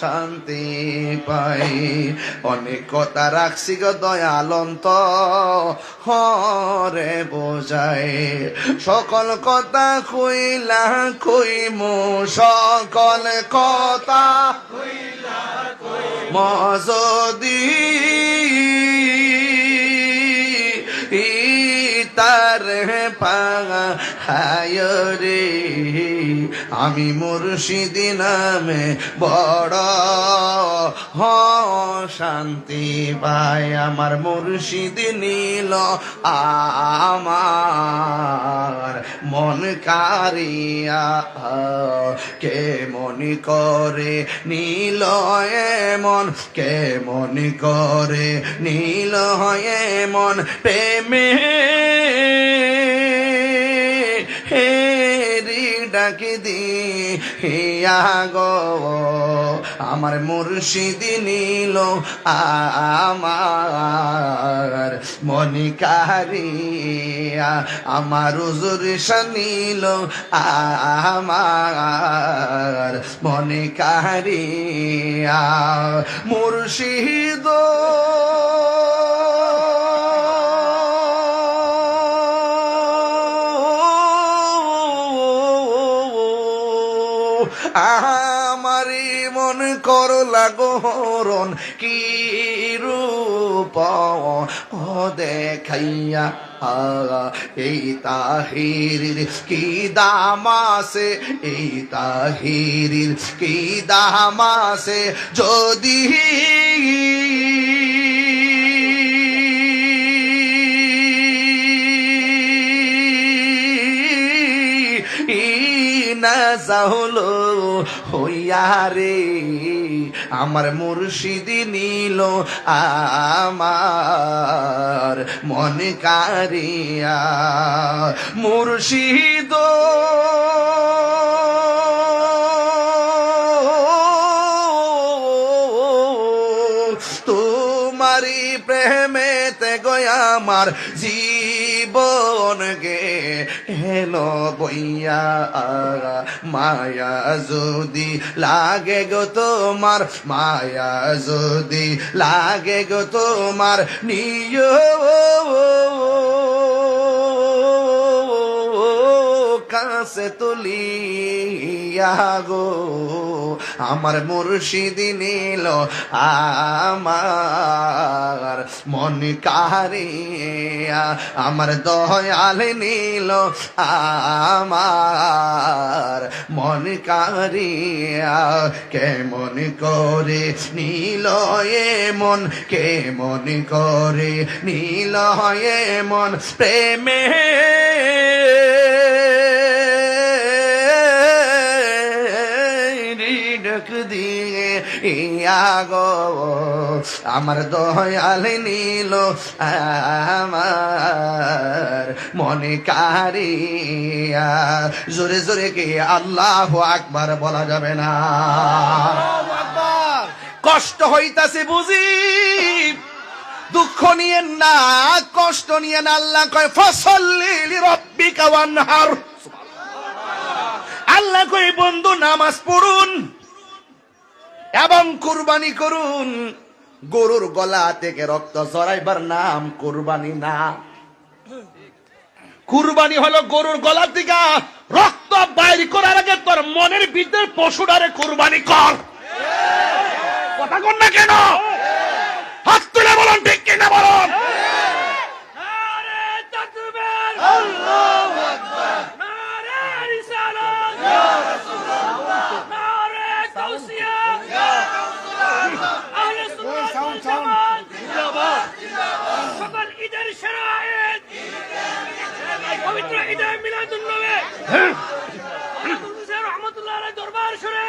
শান্তি পাই, অনেক কথা রাখছি গো দয়ালন্ত হরে বোঝাই, সকল কথা কইলা কইমু, সকল কথা মজদি তার পায় রে, আমি মুর্শিদ নামে বড় শান্তি পাই, আমার মুর্শিদ নীল আমার মন কারিয়া, কে মনি করে নীল এমন, কে মনি করে নীল এমন, প্রেমে হেরি ডাকি দিয়া গো, আমার মুর্শিদ নীল আমার মনি কারিয়া, আমার হুজুর শাহ নীল আমার মনি কারিয়া, মুর্শিদ আমারি মন করলা গহরণ, কি রূপ ও দেখাইয়া, এই তাহিরির কি দামাসে, এই তাহিরির কি দামাসে, যদি না যাহলো হইয়া রে, আমার মুর্শিদ নীল আমার মন কারিয়া, মুর্শিদ তোমারি প্রেমেতে গো আমার জীব জীবন গে হেলো বইয়া মায়া যদি লাগে গো তোমার মায়া যদি লাগে গো তোমার নিয় কাছে তুলিয়া গো আমার মুর্শিদ নিল আমার মন কারিয়া আমার দয়াল নিল আমার মন কারিয়া কেমন করে নীল এ মন কেমন করে নীল এ মন প্রেমে দিয়ে গো আমার দয়াল নিল আমার মনে কারিয়া জোরে জোরে কে আল্লাহু আকবার বলা যাবে না কষ্ট হইতাছে বুঝি দুঃখ নিয়েন না কষ্ট নিয়েন আল্লাহ কয় ফসল্লি লিরাব্বিকা ওয়ানহার আল্লাহ কই বন্ধু নামাজ পড়ুন এবং কুরবানি করুন গরুর গলা থেকে রক্ত ঝরাইবার নাম কুরবানি না কুরবানি হলো গরুর গলা থেকে রক্ত বাইর করার আগে তোর মনের ভিতরে পশুটারে কুরবানি কর কথা কন না কেন হাত তুলে বলুন ঠিক কিনা বলুন পবিত্র ঈদে মিলাদুন নবী রহমাতুল্লাহ আলাইহি দরবার শুনে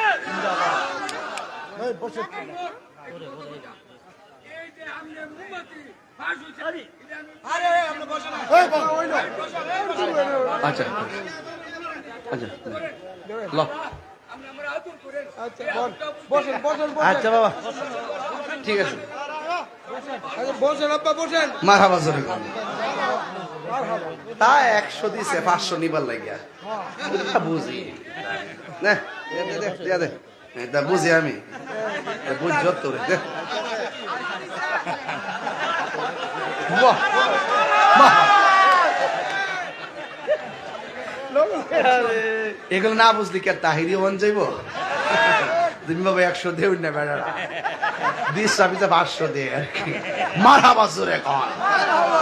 এই যে আমনে মুম্মতি ফাজু চারি আরে আমরা বসে না আচ্ছা আচ্ছা ল আমরা আদর করেন আচ্ছা বসেন বসেন আচ্ছা বাবা ঠিক আছে বসেন আব্বা বসেন মারহাবা জোরে তা 100 দিছে 500 নিবার লাগিয়া বুঝি না দে দে এটা বুঝি আমি বুঝছো তোরে দে বাহ বাহ এগুলো না বুঝলি কে তাহিরি মন যাইব তুমি বাবা 100 দেউন না বেড়ারা দিস আবিতে 500 দে আর কি মারহাবা জোরে কর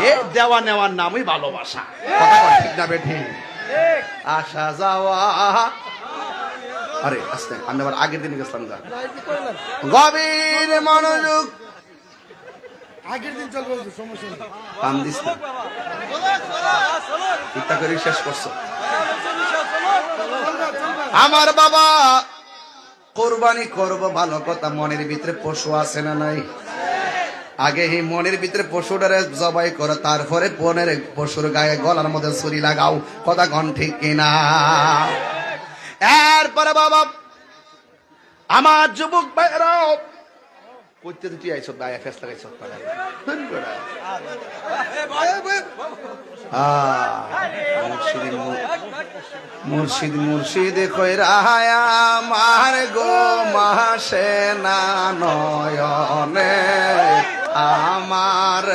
এ দেওয়া নেওয়ার নামই ভালোবাসা কথা কর ঠিক না বেঠি আসা যাওয়া আরে আস্তে আমি আবার আগের দিন গেছিলাম গা গভীর মনোযোগ আগের দিন চলবে সমস্যা নেই পান দিস না ইচ্ছা করে শেষ করছো আমার বাবা কোরবানি করব ভালো কথা মনের ভিতরে পশু আছে না নাই আগে এই মনের ভিতরে পশুটারে জবাই করো তারপরে পনের পশুর গায়ে গলার মধ্যে ছুরি লাগাও কথা গন ঠিক কিনা এরপরে বাবা আমার যুবক ভাইরাও কইতে তুই আইছো দায়া ফেস লাগাইছো মুর্শিদ মুর্শিদ কইরায়া আমার গো মাসে না নয়নে আমার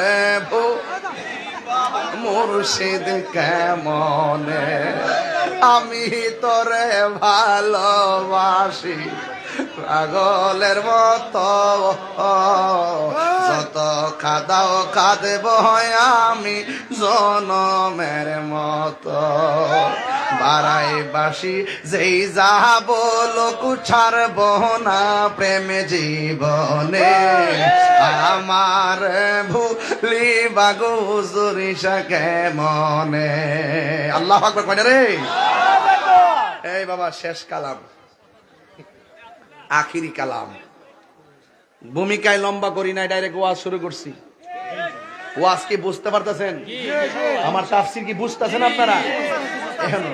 মুর্শিদ কেমনে আমি তোরে ভালোবাসি পাগলের মতো যত খাদাও খাদেব আমি জনমের মতো বাড়াই বাসি যেই যাব লোক ছাড়ব না প্রেম জীবনে আমার ভুলি বাগু জুরিসা কেমনে আল্লাহু আকবার কয় রে এই বাবা শেষ কালাম আখিরি কালাম ভূমিকায় লম্বা করি নাই ডাইরেক্ট ওয়াজ শুরু করছি ওয়াজ কি বুঝতে পারতেছেন আমার তাফসীর কি বুঝতেছেন আপনারা এখন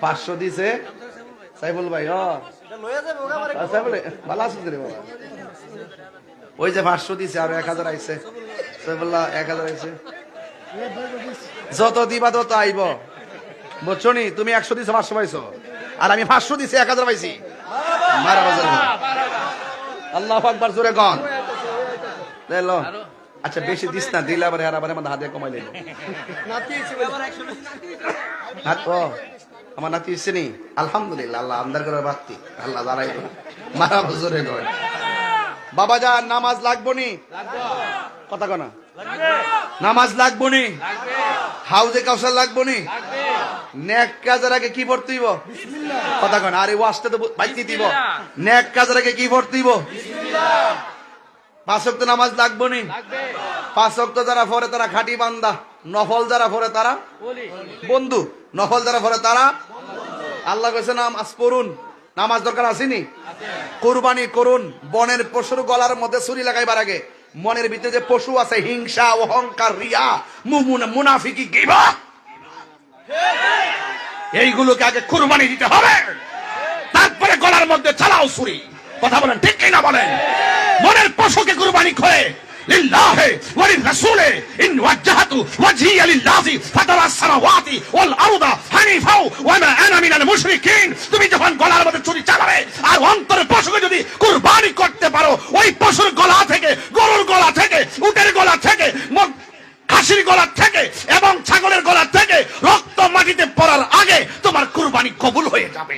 500 দিছে সাইফুল ভাই সাইফুল ভালো আছিস রে বাবা ওই যে 500 দিছে আর 1000 আইছে সাইফুল্লাহ 1000 আইছে যত দিবা তত আইব, বুঝছো নি? তুমি 100 দিছো, 500 পাইছো, আর আমি 500 দিছি, 1000 পাইছি। মারা বাজার আল্লাহু আকবার, জোরে গন লেলো। আচ্ছা বেশি দিস না, দিলে আবার আর আমার হাতে কমাই লইল। হাত ও আমার নাতি ইসেনি, আলহামদুলিল্লাহ, আল্লাহ আমদার করে বাতি, আল্লাহ দাঁড়াই মারা জোরে গন। বাবা যা নামাজ লাগবো নি? কথা কনা নামাজ লাগবো নি? হাউজে কাউসার লাগবো নি? নেক কাজের আগে কি পড়তে দিব? কথা কন। আরে ওয়াজটা তো বাইতে দিব। নেক কাজের আগে কি পড়তে দিব? 5 ওয়াক্ত নামাজ লাগবো নি? 5 ওয়াক্ত যারা পড়ে তারা খাঁটি বান্দা, নফল যারা পড়ে তারা বন্ধু, নফল যারা পড়ে তারা আল্লাহ কইছে নামাজ পড়ুন। নামাজ দরকার আসেনি? কুরবানি করুন। বনের পশুর গলার মধ্যে ছুরি লাগাইবার আগে মনের ভিতরে যে পশু আছে, হিংসা, অহংকার, রিয়া, মুনাফিকি, গীবত, এইগুলোকে আগে কুরবানি দিতে হবে, তারপরে গলার মধ্যে চালাও ছুরি। কথা বলেন ঠিক কিনা বলেন? মনের পশুকে কুরবানি করে লিল্লাহি ওয়া লিরাসূলি ইন ওয়াজহাতু ওয়াজহিয়া লিল্লাহি ফাতারাস সামাওয়াতি ওয়াল আরদা হানিফা ওয়া মা আনা মিনাল মুশরিকিন। তুমি যখন গলার মধ্যে ছুরি চালাবে আর অন্তরের পশুকে যদি কুরবানি করতে পারো, ওই পশুর গলা থেকে, গরুর গলা থেকে, উটের গলা থেকে, খাসির গলা থেকে এবং ছাগলের গলা থেকে রক্ত মাটিতে পড়ার আগে তোমার কুরবানি কবুল হয়ে যাবে।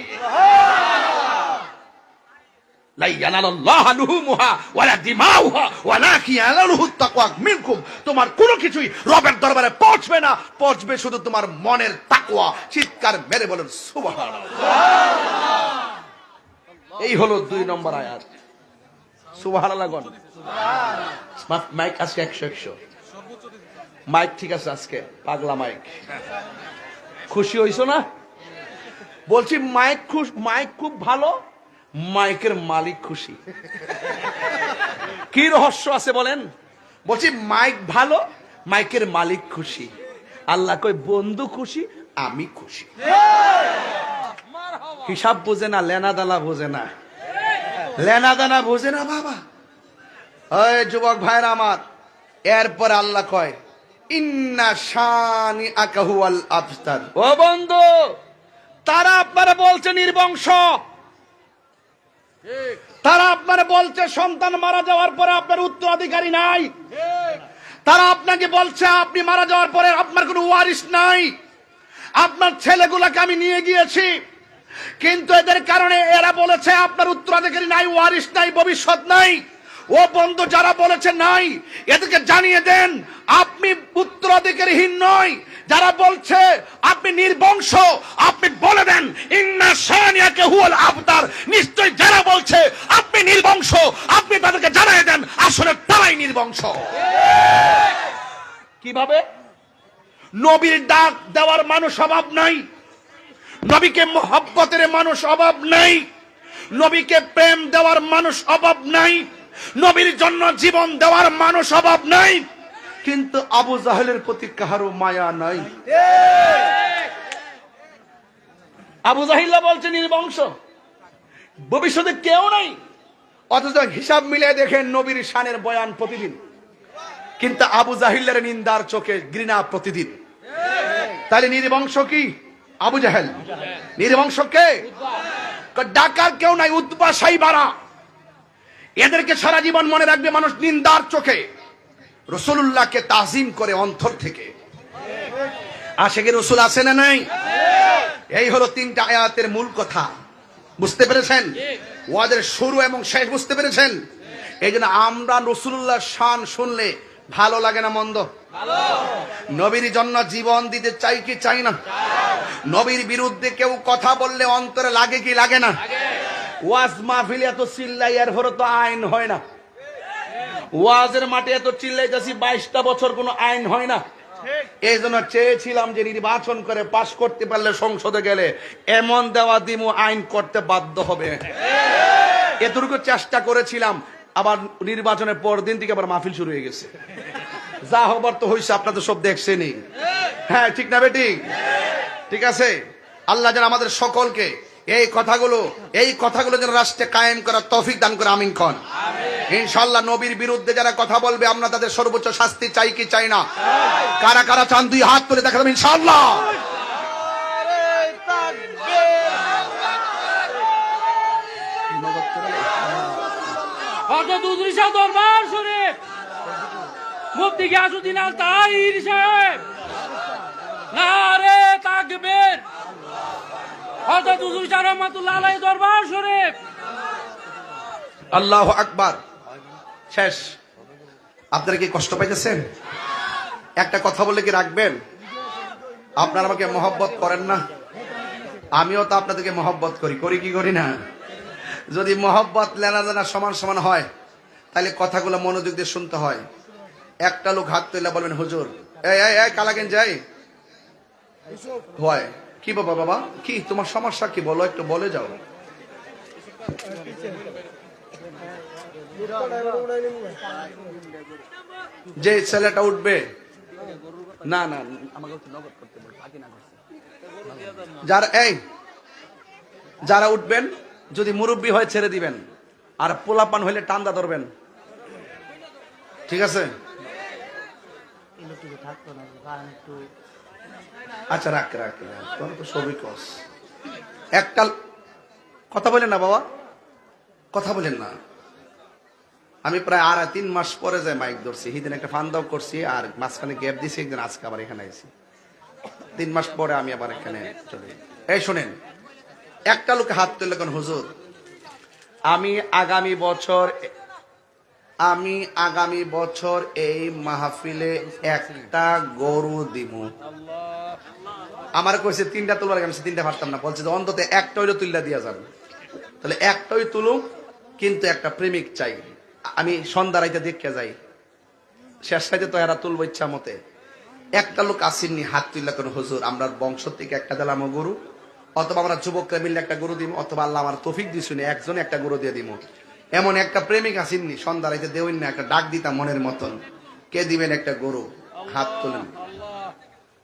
তোমার কোনো কিছুই রবের দরবারে পৌঁছবে না, পৌঁছবে শুধু তোমার মনের তাকওয়া। চিৎকার মেরে বলেন সুবহানাল্লাহ। এই হলো 2 নম্বর আয়াত। সুবহানাল্লাহ গণ। মাইক আজকে 100 মাইক ঠিক আছে, আজকে পাগলা মাইক। খুশি হইছো না? বলছি মাইক মাইক খুব ভালো, মাইকের মালিক খুশি। কি রহস্য আছে বলেন? বলছি মাইক ভালো, মাইকের মালিক খুশি। আল্লাহ কই বন্ধু খুশি, আমি খুশি। হিসাব বোঝে না, লেনা দানা বোঝে না, লেনা দানা বোঝে না বাবা। ওই যুবক ভাইরা আমার, এরপর আল্লাহ কয় ইন্না শানি আকাহুয়াল আবতার। ও বন্ধু, তারা আপনারা বলছে নির্বংশ, তারা আপনারা বলছে সন্তান মারা যাওয়ার পরে আপনার উত্তরাধিকারী নাই, তারা আপনাকে বলছে আপনি মারা যাওয়ার পরে আপনার কোনো ওয়ারিশ নাই। আপনার ছেলেগুলোকে আমি নিয়ে গিয়েছি, কিন্তু এদের কারণে এরা বলেছে আপনার উত্তরাধিকারী নাই, ওয়ারিশ নাই, ভবিষ্যৎ নাই। ও বন্ধু, যারা বলেছে নাই এদেরকে জানিয়ে দেন আপনি উত্তরাধিকারীহীন নয়। যারা বলছে আপনি নির্বংশ, আপনি বলে দেন ইন্না শানিয়াকা হুয়াল আবতার। নিশ্চয় যারা বলছে আপনি নির্বংশ, আপনি তাদেরকে জানিয়ে দেন আসলে তারাই নির্বংশ। কিভাবে? নবীর ডাক দেওয়ার মানুষ অভাব নাই, নবীকে মহব্বতের মানুষ অভাব নাই, নবীকে প্রেম দেওয়ার মানুষ অভাব নাই, নবীর জন্য জীবন দেওয়ার মানুষ অভাব নাই, কিন্তু আবু জাহেলের প্রতি কাহারও মায়া নাই। আবু জাহিল্লা বলছে নির্বংশ, ভবিষ্যতে কেউ নাই। অথচ হিসাব মিলে দেখেন নবীর শানের বয়ান প্রতিদিন, কিন্তু আবু জাহিল্লার নিন্দার চোখে ঘৃণা প্রতিদিন। তাহলে নির্বংশ কি? আবু জাহেল। নির্বংশ কে? ডাকার কেউ নাই, উতবা সাইবারা। এদেরকে সারা জীবন মনে রাখবে মানুষ নিন্দার চোখে। রাসূলুল্লাহকে তাজিম করে অন্তর থেকে। আশিকে রাসূল আছে না নাই? এই হলো 3টা আয়াতের মূল কথা। বুঝতে পেরেছেন? ওয়াজের শুরু এবং শেষ বুঝতে পেরেছেন? এই জন্য আমরা রাসূলুল্লাহর শান শুনলে ভালো লাগে না মন্দ? নবীর জন্য জীবন দিতে চাই কি চাই না? নবীর বিরুদ্ধে কেউ কথা বললে অন্তরে লাগে কি লাগে না? ওয়াজ মাহফিলে এত চিল্লাই, এর পরে তো আইন হয় না। ওয়াজের মাঠে এত চিল্লাইতেছি, 22টা বছর কোনো আইন হয় না। এই জন্য চেয়েছিলাম যে নির্বাচন করে পাশ করতে পারলে সংসদে গেলে এমন দেওয়া দিমু আইন করতে বাধ্য হবে। এতটুকু চেষ্টা করেছিলাম, আবার নির্বাচনের পর দিন থেকে আবার মাহফিল শুরু হয়ে গেছে। যা হবার তো হয়েছে, আপনারা তো সব দেখছেনই। হ্যাঁ ঠিক না বেটি? ঠিক আছে। আল্লাহ যেন আমাদের সকলকে এই কথাগুলো যেন রাষ্ট্রে কায়েম করার তৌফিক দান করে। আমিন খান। ইনশাআল্লাহ নবীর বিরুদ্ধে যারা কথা বলবে আমরা তাদের সর্বোচ্চ শাস্তি চাই কি চাই না? কারা কারা চান দুই হাত তুলে দেখা যাবে ইনশাআল্লাহ। হযরত হুজুর শাহ দরবার শরীফ মুফতি গিয়াসউদ্দিন আল তাহির সাহেব, নারে তাকবীর। হযরত হুজুর শাহ রহমাতুল্লাহ আলাইহি দরবার শরীফ। আল্লাহু আকবার। শেষ। আপনারা কি কষ্ট পাইতেছেন? একটা কথা বলে কি রাখবেন? আপনারা আমাকে মহব্বত করেন না? আমিও তো আপনাদেরকে মহব্বত করি, করি কি করি না? যদি মহব্বত লেনা দেনা সমান সমান হয় তাহলে কথাগুলো মনোযোগ দিয়ে শুনতে হয়। একটা লোক হাত তুলে বলবেন হুজুর এই এই এই কালাগেন যাই হয় কি বাবা, বাবা কি তোমার সমস্যা কি বলো, একটু বলে যাও। যে ছেলেটা উঠবে না না আমাকে নগদ করতে বল, বাকি না করতে। যারা উঠবেন যদি মুরব্বী হয় ছেড়ে দিবেন, আর পোলাপান হইলে টান্দা ধরবেন, ঠিক আছে? আচ্ছা রাখ রাখ, তোর তো সবই কস। একটা কথা বলেন না বাবা, কথা বলেন না। আমি প্রায় 3 মাস পরে যাই মাইক ধরছি, সেদিন একটা ফান্দাও করছি আর মাঝখানে গ্যাপ দিছি, একদিন আজকে আবার এখানে আইছি। 3 মাস পরে আমি আবার এখানে চলে। এই শোনেন, একটা লোকে হাত তুললে কোন হুজুর আমি আগামী বছর এই মাহফিলে একটা গরু দিব। আমার কইছে 3টা তুলবার, আমি 3টা পারতাম না, বলছে যে অন্তত একটা হইলো তুললা দিয়া যান। তাহলে একটাই তুলুক, কিন্তু একটা প্রেমিক চাই। আমি সন্ধ্যা রাইতে দেখে যাই, শেষ রাইতে তো এরা তুলবো ইচ্ছা মতে। একটা লোক আসেননি হাত তুললা কোন হুজুর আমরা বংশ থেকে একটা দিলাম গরু, অথবা আমরা যুবকরা মিললে একটা গরু দিব, অথবা আল্লাহ আমার তৌফিক দিছুনি একজনে একটা গরু দিয়ে দিব। এমন একটা প্রেমিক আসেননি সন্ধ্যা রাইতে দেউন না, একটা ডাক দিতাম মনের মতন, কে দিবেন একটা গরু? হাত তোলেন।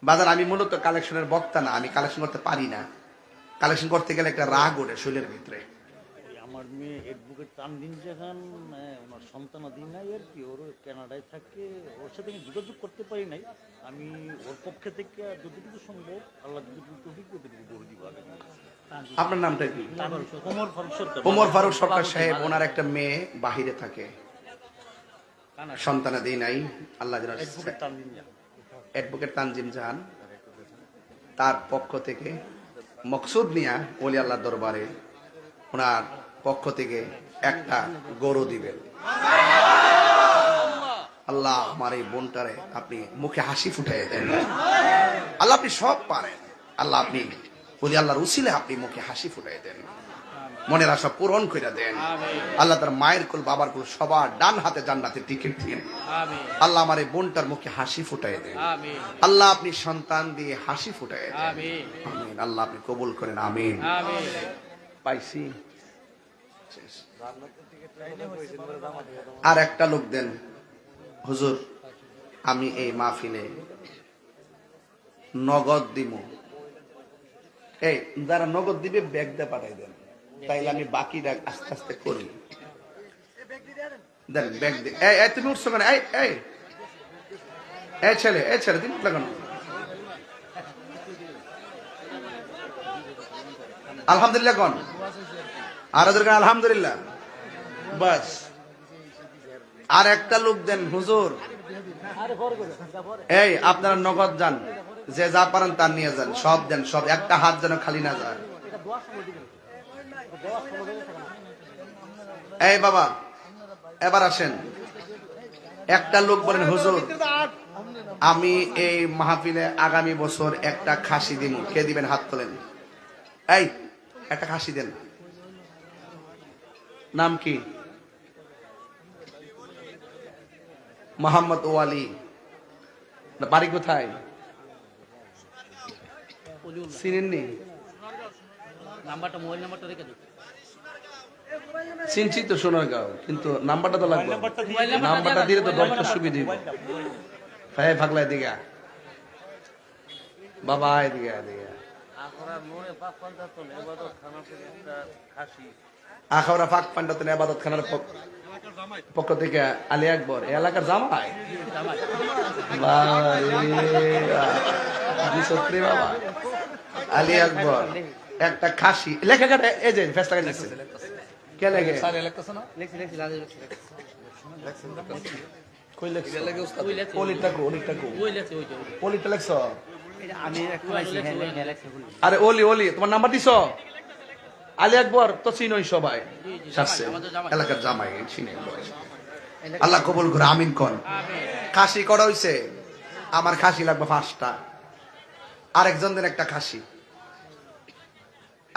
বাজার আমি মূলত কালেকশনের বক্তা না, আমি কালেকশন করতে পারি না। কালেকশন করতে গেলে একটা রাগ ওঠে শরীরের ভিতরে। আমার মেয়ে এডভোকেট তানদিন জাহান, ওনার সন্তানাদি নাই আর কি, ওর কানাডায় থাকে, ওর সাথে আমি যোগাযোগ করতে পারি নাই। আমি ওর পক্ষে থেকে যতটুকু সম্ভব আল্লাহ যতটুকু তৌফিক ততটুকু করে দিব। আপনার নামটা কি? ওমর ফারুক সরকার। ওমর ফারুক সরকার সাহেব, ওনার একটা মেয়ে বাহিরে থাকে, সন্তানাদি নাই। আল্লাহ অ্যাডভোকেট তানজিম জাহান, তার পক্ষ থেকে মকসুদ নিয়া ওলি আল্লাহ দরবারে ওনার পক্ষ থেকে একটা গরু দিবেন। আল্লাহ আমার এই বোনটারে আপনি মুখে হাসি ফুটাই দেন। আল্লাহ আপনি সব পারেন, আল্লাহ আপনি ওলি আল্লাহর উসিলে আপনি মুখে হাসি ফুটাই দেন, মনের আশা পূরণ করে দেন। আল্লাহ তার মায়ের কুল বাবার কুল সবার ডান হাতে জান্নাতের টিকিট দিন। আল্লাহ আমার এই বোনটার মুখে হাসি ফুটাই দেন। আল্লাহ আপনি সন্তান দিয়ে হাসি ফুটাই দেন। আমিন। আল্লাহ আপনি কবুল করেন। আমিন। পাইছি। আর একটা লোক দেন হুজুর আমি এই মাহফিলে নগদ দিব। এই যারা নগদ দিবে ব্যাগ দিয়ে পাঠাই দেন, তাইলে আমি বাকিটা আস্তে আস্তে করি। দেন ব্যাগ দিয়ে। এই তুমি উঠছো কেন? এই ছেলে দিন লাগানো। আলহামদুলিল্লাহ কোন আর আলহামদুলিল্লাহ বাস। আর একটা লোক দেন হুজুর এই আপনারা নগদ যান, যে যা পারেন তার নিয়ে যান, সব দেন, সব একটা হাত যেন খালি না যায়। এই বাবা এবার আসেন। একটা লোক বলেন হুজুর আমি এই মাহফিলে আগামী বছর একটা খাসি দিব। কে দিবেন? হাত তোলেন। এই একটা খাসি দেন। নাম কি? মোহাম্মদ ওয়ালি। বাড়ি কোথায়? চিনেননি? নাম্বারটা, মোবাইল নাম্বারটা রেখে দেন। চিনছি তো সোনারগাঁও, কিন্তু নাম্বারটা তো লাগবে। নাম্বারটা দিলে তো ডক্টর সুবিধা দিব। ভাই ভাগলাই দিগা বাবা এদিকে এদিকে। আখাউড়া ফাঁক পান্ডাতন আবাদত খানার পক্ষ থেকে আলী আকবর এই এলাকার জামাই বাবা আলী আকবর একটা খাসি লেখা কাটে এই যে ফেসটা কাটছে কে লেগে কই লেখছ পলিটা কো পলিটা লেখছ আরে ওলি ওলি তোমার নাম্বার দিছো আলী আকবর তো চিনোই সবাই শাসছে এলাকার জামাই চিনে আল্লাহ কবুল করে আমিন কোন খাসি করা হইছে আমার খাসি লাগবে 5টা আরেকজন দেন একটা খাসি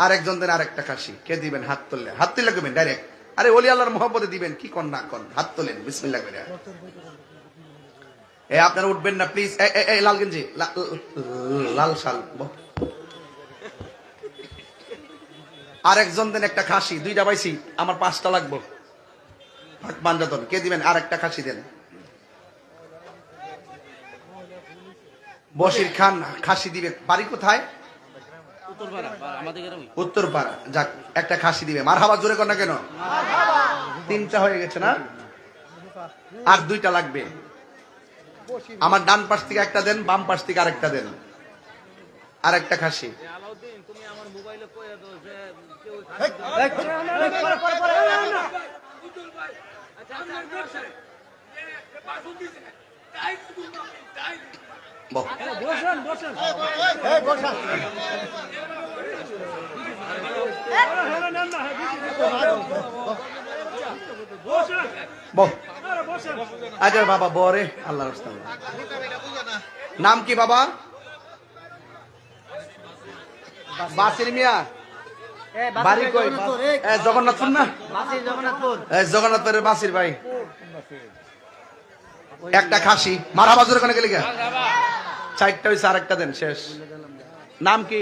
আরেকজন দেন আরেকটা খাসি কে দিবেন হাত তুললে দিবেন ডাইরেক্ট আরে ওলি আল্লাহর মহব্বতে দিবেন কি কোন না কোন হাত তোলেন বিসমিল্লাহ করে এ আপনারা উঠবেন না প্লিজ এই লাল গেঞ্জি লাল শাল আরেকজন দেন একটা খাসি 2টা পাইছি আমার 5টা লাগবে বান্দাতন কে দিবেন আরেকটা খাসি দেন বশির খান খাসি দিবে বাড়ি কোথায় উত্তরপাড়া যাক একটা খাসি দিবে মারহাবা জোরে কর না কেন 3টা হয়ে গেছে না আর 2টা লাগবে আমার ডান পাশ থেকে একটা দেন বাম পাশ থেকে আরেকটা দেন আরেকটা খাসি আচ্ছা বাবা বরে আল্লাহ নাম কি বাবা বাসির মিয়া বাড়ি কই জগন্নাথপুর না জগন্নাথপুরের বাসির ভাই একটা খাসি মারা বাজার ওখানে গেলে 4টা হয়েছে আরেকটা দেন শেষ নাম কি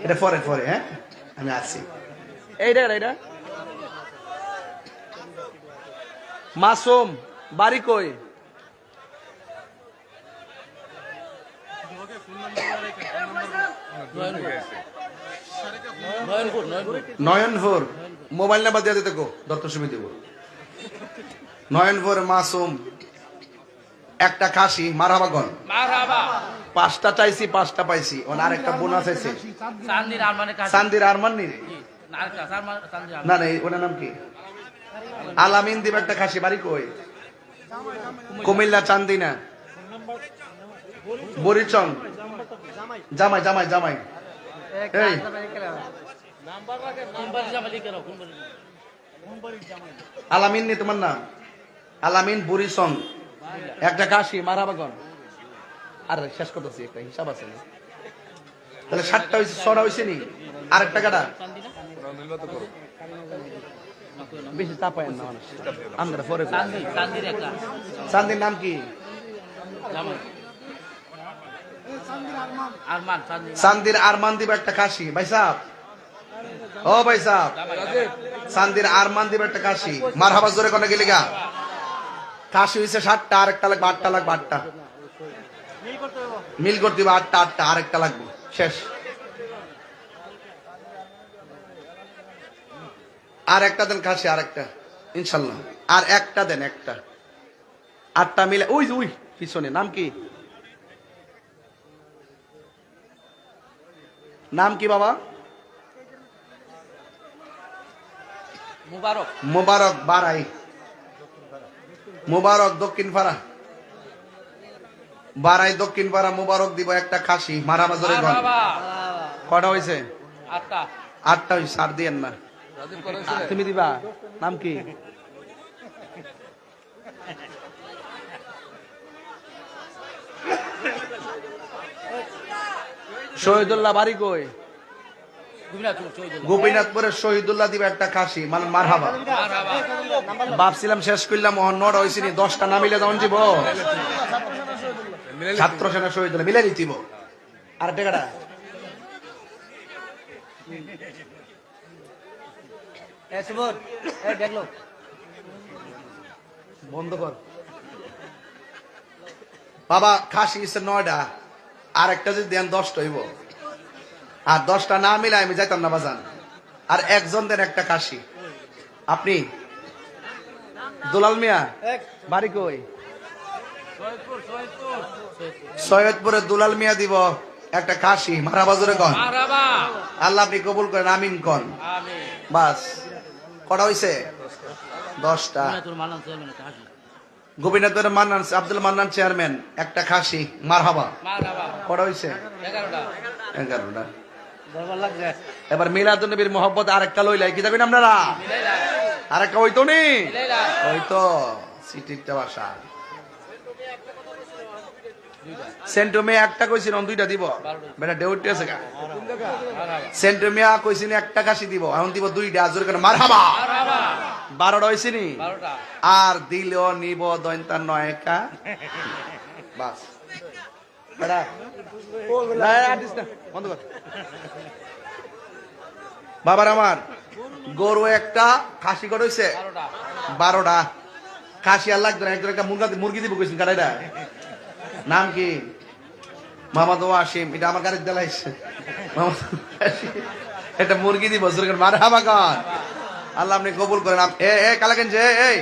এটা পরে পরে হ্যাঁ আমি আসছি এইটা মাসুম বাড়ি কই নয়নপুর মোবাইল নাম্বার দিয়ে দিতে গো দত্ত সুমি দেব নয়নপুর মাসুম একটা খাসি মারহাবাগন 5টা চাইছি 5টা পাইছি ওর আরেকটা বোনাস আছে সান্দির আরমান নি না না ওনার নাম কি আলামিন দিব একটা খাসি বাড়ি কই কুমিল্লা চান্দিনা বরিচং জামাই জামাই জামাই এই আলামিন নি তোমার নাম আলামিন বরিচং একটা খাসি মারহাবাগন আর শেষ করতেছি একটা হিসাব আছে না তাহলে 7টা হয়েছে 6টা হয়েছে নি আরেকটা কাটা বেশি চাপায় না মানুষ আমরা পরে চান্দির নাম কি চান্দির আরমান দিব একটা খাসি ভাই সাহেব ও ভাই সাহেব চান্দির আরমান দিব একটা খাসি মারহাবা জোরে কোনে গেলি গা খাসি হয়েছে 7টা আরেকটা লাগবে 8টা লাগবে 8টা মিল করতে দিবা 8টা 8টা আরেকটা লাগবে শেষ আর একটা দেন খাসি আরেকটা ইনশাল্লাহ আর একটা দেন একটা 8টা মিলে ওই ওই পিছনে নাম কি নাম কি বাবা মুবারক মুবারক বারাই মুবারক দক্ষিণ পাড়া বারাই দক্ষিণ পাড়া মুবারক দিব একটা খাসি মারা বাজারে গন কটা হয়েছে 8টা হয়েছে আর দিয়েন না তুমি দিবা নাম কি শহীদুল্লাহ বাড়ি কই গোপীনাথপুরের শহীদুল্লাহ দিবে একটা খাসি মানে মারহাবা ভাবছিলাম শেষ করলাম মোহন 9টা হয়েছে 10টা না মিলে তখন দিব ছাত্র সেনা শহীদুল্লাহ মিলে দিতিব আর টাকাটা বন্ধ কর বাবা খাসি 9টা আর একটা যদি দেন 10টা হইব আর 10টা না মিলে আমি যাইতাম না বাজান। আর একজন দেন একটা খাসি। আপনি দুলাল মিয়া বাড়ি কই? সৈয়দপুরে দুলাল মিয়া দিব একটা খাসি। মারা বাজারে কন মারহাবা আল্লাহ আপনি কবুল করেন, আমিন কন। আমিন। বাস কটা হইছে? 10টা। তোর মানান চেয়ারম্যান একটা হাসি। গোপীনাথের মান্নান, আব্দুল মান্নান চেয়ারম্যান একটা খাসি। মারহাবা। মারহাবা কটা হইছে? 11টা 11টা। দরবার লাগছে এবার মিলাদুন নবীর মোহাম্মত আরেকটা লইলাই কি যাবেন আপনারা? মিলাইলা আরেকটা হইতো নি? মিলাইলা হইতো সিটিরটা বাসা। সেন্টুমে একটা কইছিল, দুইটা দিব। বেটা দেউটি আছে গা। সেন্টুমিয়া কইছিল একটা খাসি দিব, এখন দিব দুইটা। আজর করে মারহাবা। মারহাবা 12টা হইছে নি? 12টা আর দিলেও নিব দৈন্তা নয়কা। বাস বেটা না, আর দিস না, বন্ধ কর। বাবার আমার গরু একটা, খাসি কত হইছে? 12টা। খাসি আর লাগবে না, একজন একটা মুরগি দিব কইছেন কাটাইটা। নাম কি? মোহাম্মদ ওয়াসিম। এটা আমার গাড়ির দেলাইছে। একটা মুরগি দিব। মারহাবা কর। আল্লাহ আপনি কবুল করেন। কালাকেন যে এই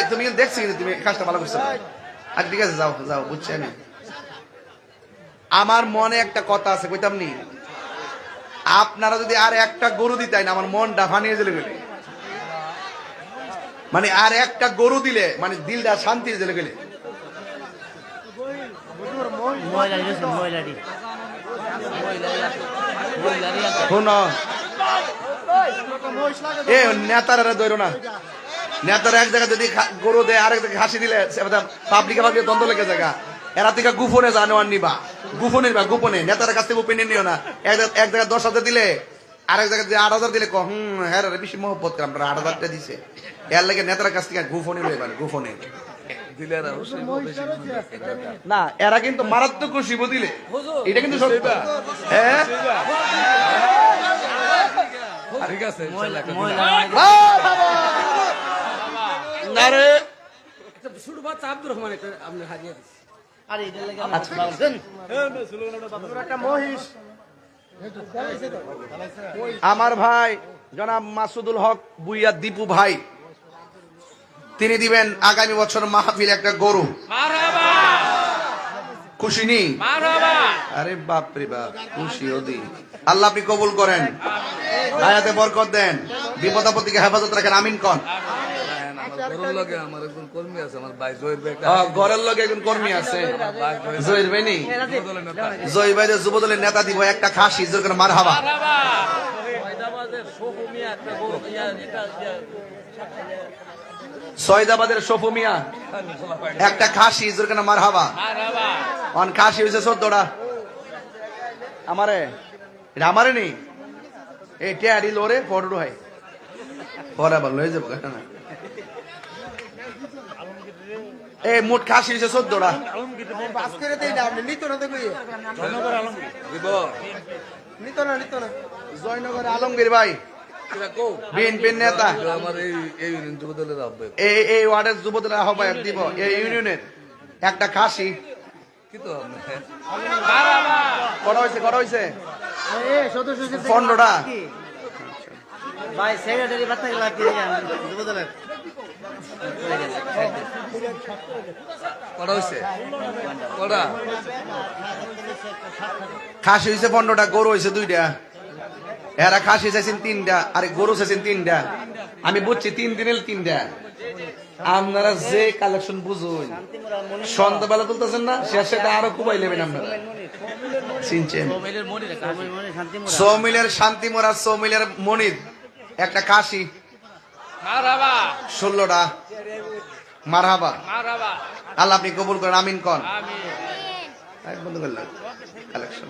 তুমি কিন্তু দেখছি, কিন্তু তুমি কাজটা ভালো করছো। আচ্ছা ঠিক আছে, যাও যাও, বুঝছি আমি। আমার মনে একটা কথা আছে, কইতাম নি? আপনারা যদি আর একটা গরু দিতেন না, আমার মনটা ফানিয়ে দিলে গেলে, মানে আর একটা গরু দিলে মানে দিলটা শান্তি দিলে গেলে। শুনো এ নেতারা ধরো না, নেতারা এক জায়গায় যদি গরু দেয়, আরেক জায়গায় হাসি দিলে পাবলিকে দ্বন্দ্ব লেগে জায়গা। এরা থেকে গোপনে জানোয়ার নিবা, গোপনে নিবা, গোপনে। নেতার কাছ থেকে ওপেনে নিও না। এক জায়গায় 10,000 দিলে, আরেক জায়গায় 8,000 দিলে হ্যাঁ বেশি মহব্বত করে, আমরা 8,000টা দিছে। এর লাগে নেতার কাছ থেকে গোপনে লইবেন, গোপনে না। এরা কিন্তু মারাত্মক খুশি দিলে, এটা কিন্তু সত্য। হ্যাঁ ঠিক আছে। না রে ছোট বাচ্চা আব্দুর রহমান একটা আপনি হারিয়ে দিচ্ছি। আমার ভাই জনাব মাসুদুল হক বুইয়া দীপু ভাই, তিনি দিবেন আগামী বছর মাহফিল একটা গরু। মারহাবা খুশি নি? মারহাবা আরে বাপ রে বাপ, খুশি হদি। আল্লাহ আপনি কবুল করেন, হায়াতে বরকত দেন, বিপদ আপদকে হেফাজত রাখেন, আমিন কন। ঘরের লগে আমার একজন কর্মী আছে, আমার ভাই জহির ভাই। ঘরের লগে একজন কর্মী আছে, জহির ভাই নেই? জহির ভাই যুবদলের নেতা দিব একটা খাসি। জোর করে মারহাবা। মারহাবা সৈয়দাবাদের সফু মিয়া একটা খাসি। জোর করে মারহাবা। মারহাবা অন খাসি হয়েছে 14টা। আমারে এটা আমারে নেই, এই টেয়ারি লোরে ফটো হয় পরে আবার লয়ে যাবো না। এই মোট খাসি হয়েছে 14টা। জয়নগর আলমগীর ভাই বিএনপির নেতা, আমার এই যুবদলের আহ্বায়ক। এই ওয়ার্ডের যুবদলের আহ্বায়ক দিব এই ইউনিয়নের একটা খাসি। কিন্তু কটা হয়েছে? কটা হয়েছে? 15টা। ভাই সেক্রেটারি বাচ্চা গেলা কি যুবদলের কটা হয়েছে? কটা খাসি হয়েছে 15টা, গরু হয়েছে 2টা। এরা খাসি চাইছেন 3টা, আরে গরু চাইছেন 3টা। আমি বুঝছি 3 দিনের 3টা। আপনারা যে কালেকশন বুঝুন, সন্ধ্যাবেলা তুলতেছেন না, শেষে আরো কুবাই নেবেন আপনারা। চিনছেন সৌমিলের শান্তি মোড়া, সৌমিলের মনির একটা খাসি। মারহাবা 16টা। মারহাবা। মারহাবা আল্লাহ আপনি কবুল করেন, আমিন কন। আমিন বন্ধ করলেন কালেকশন।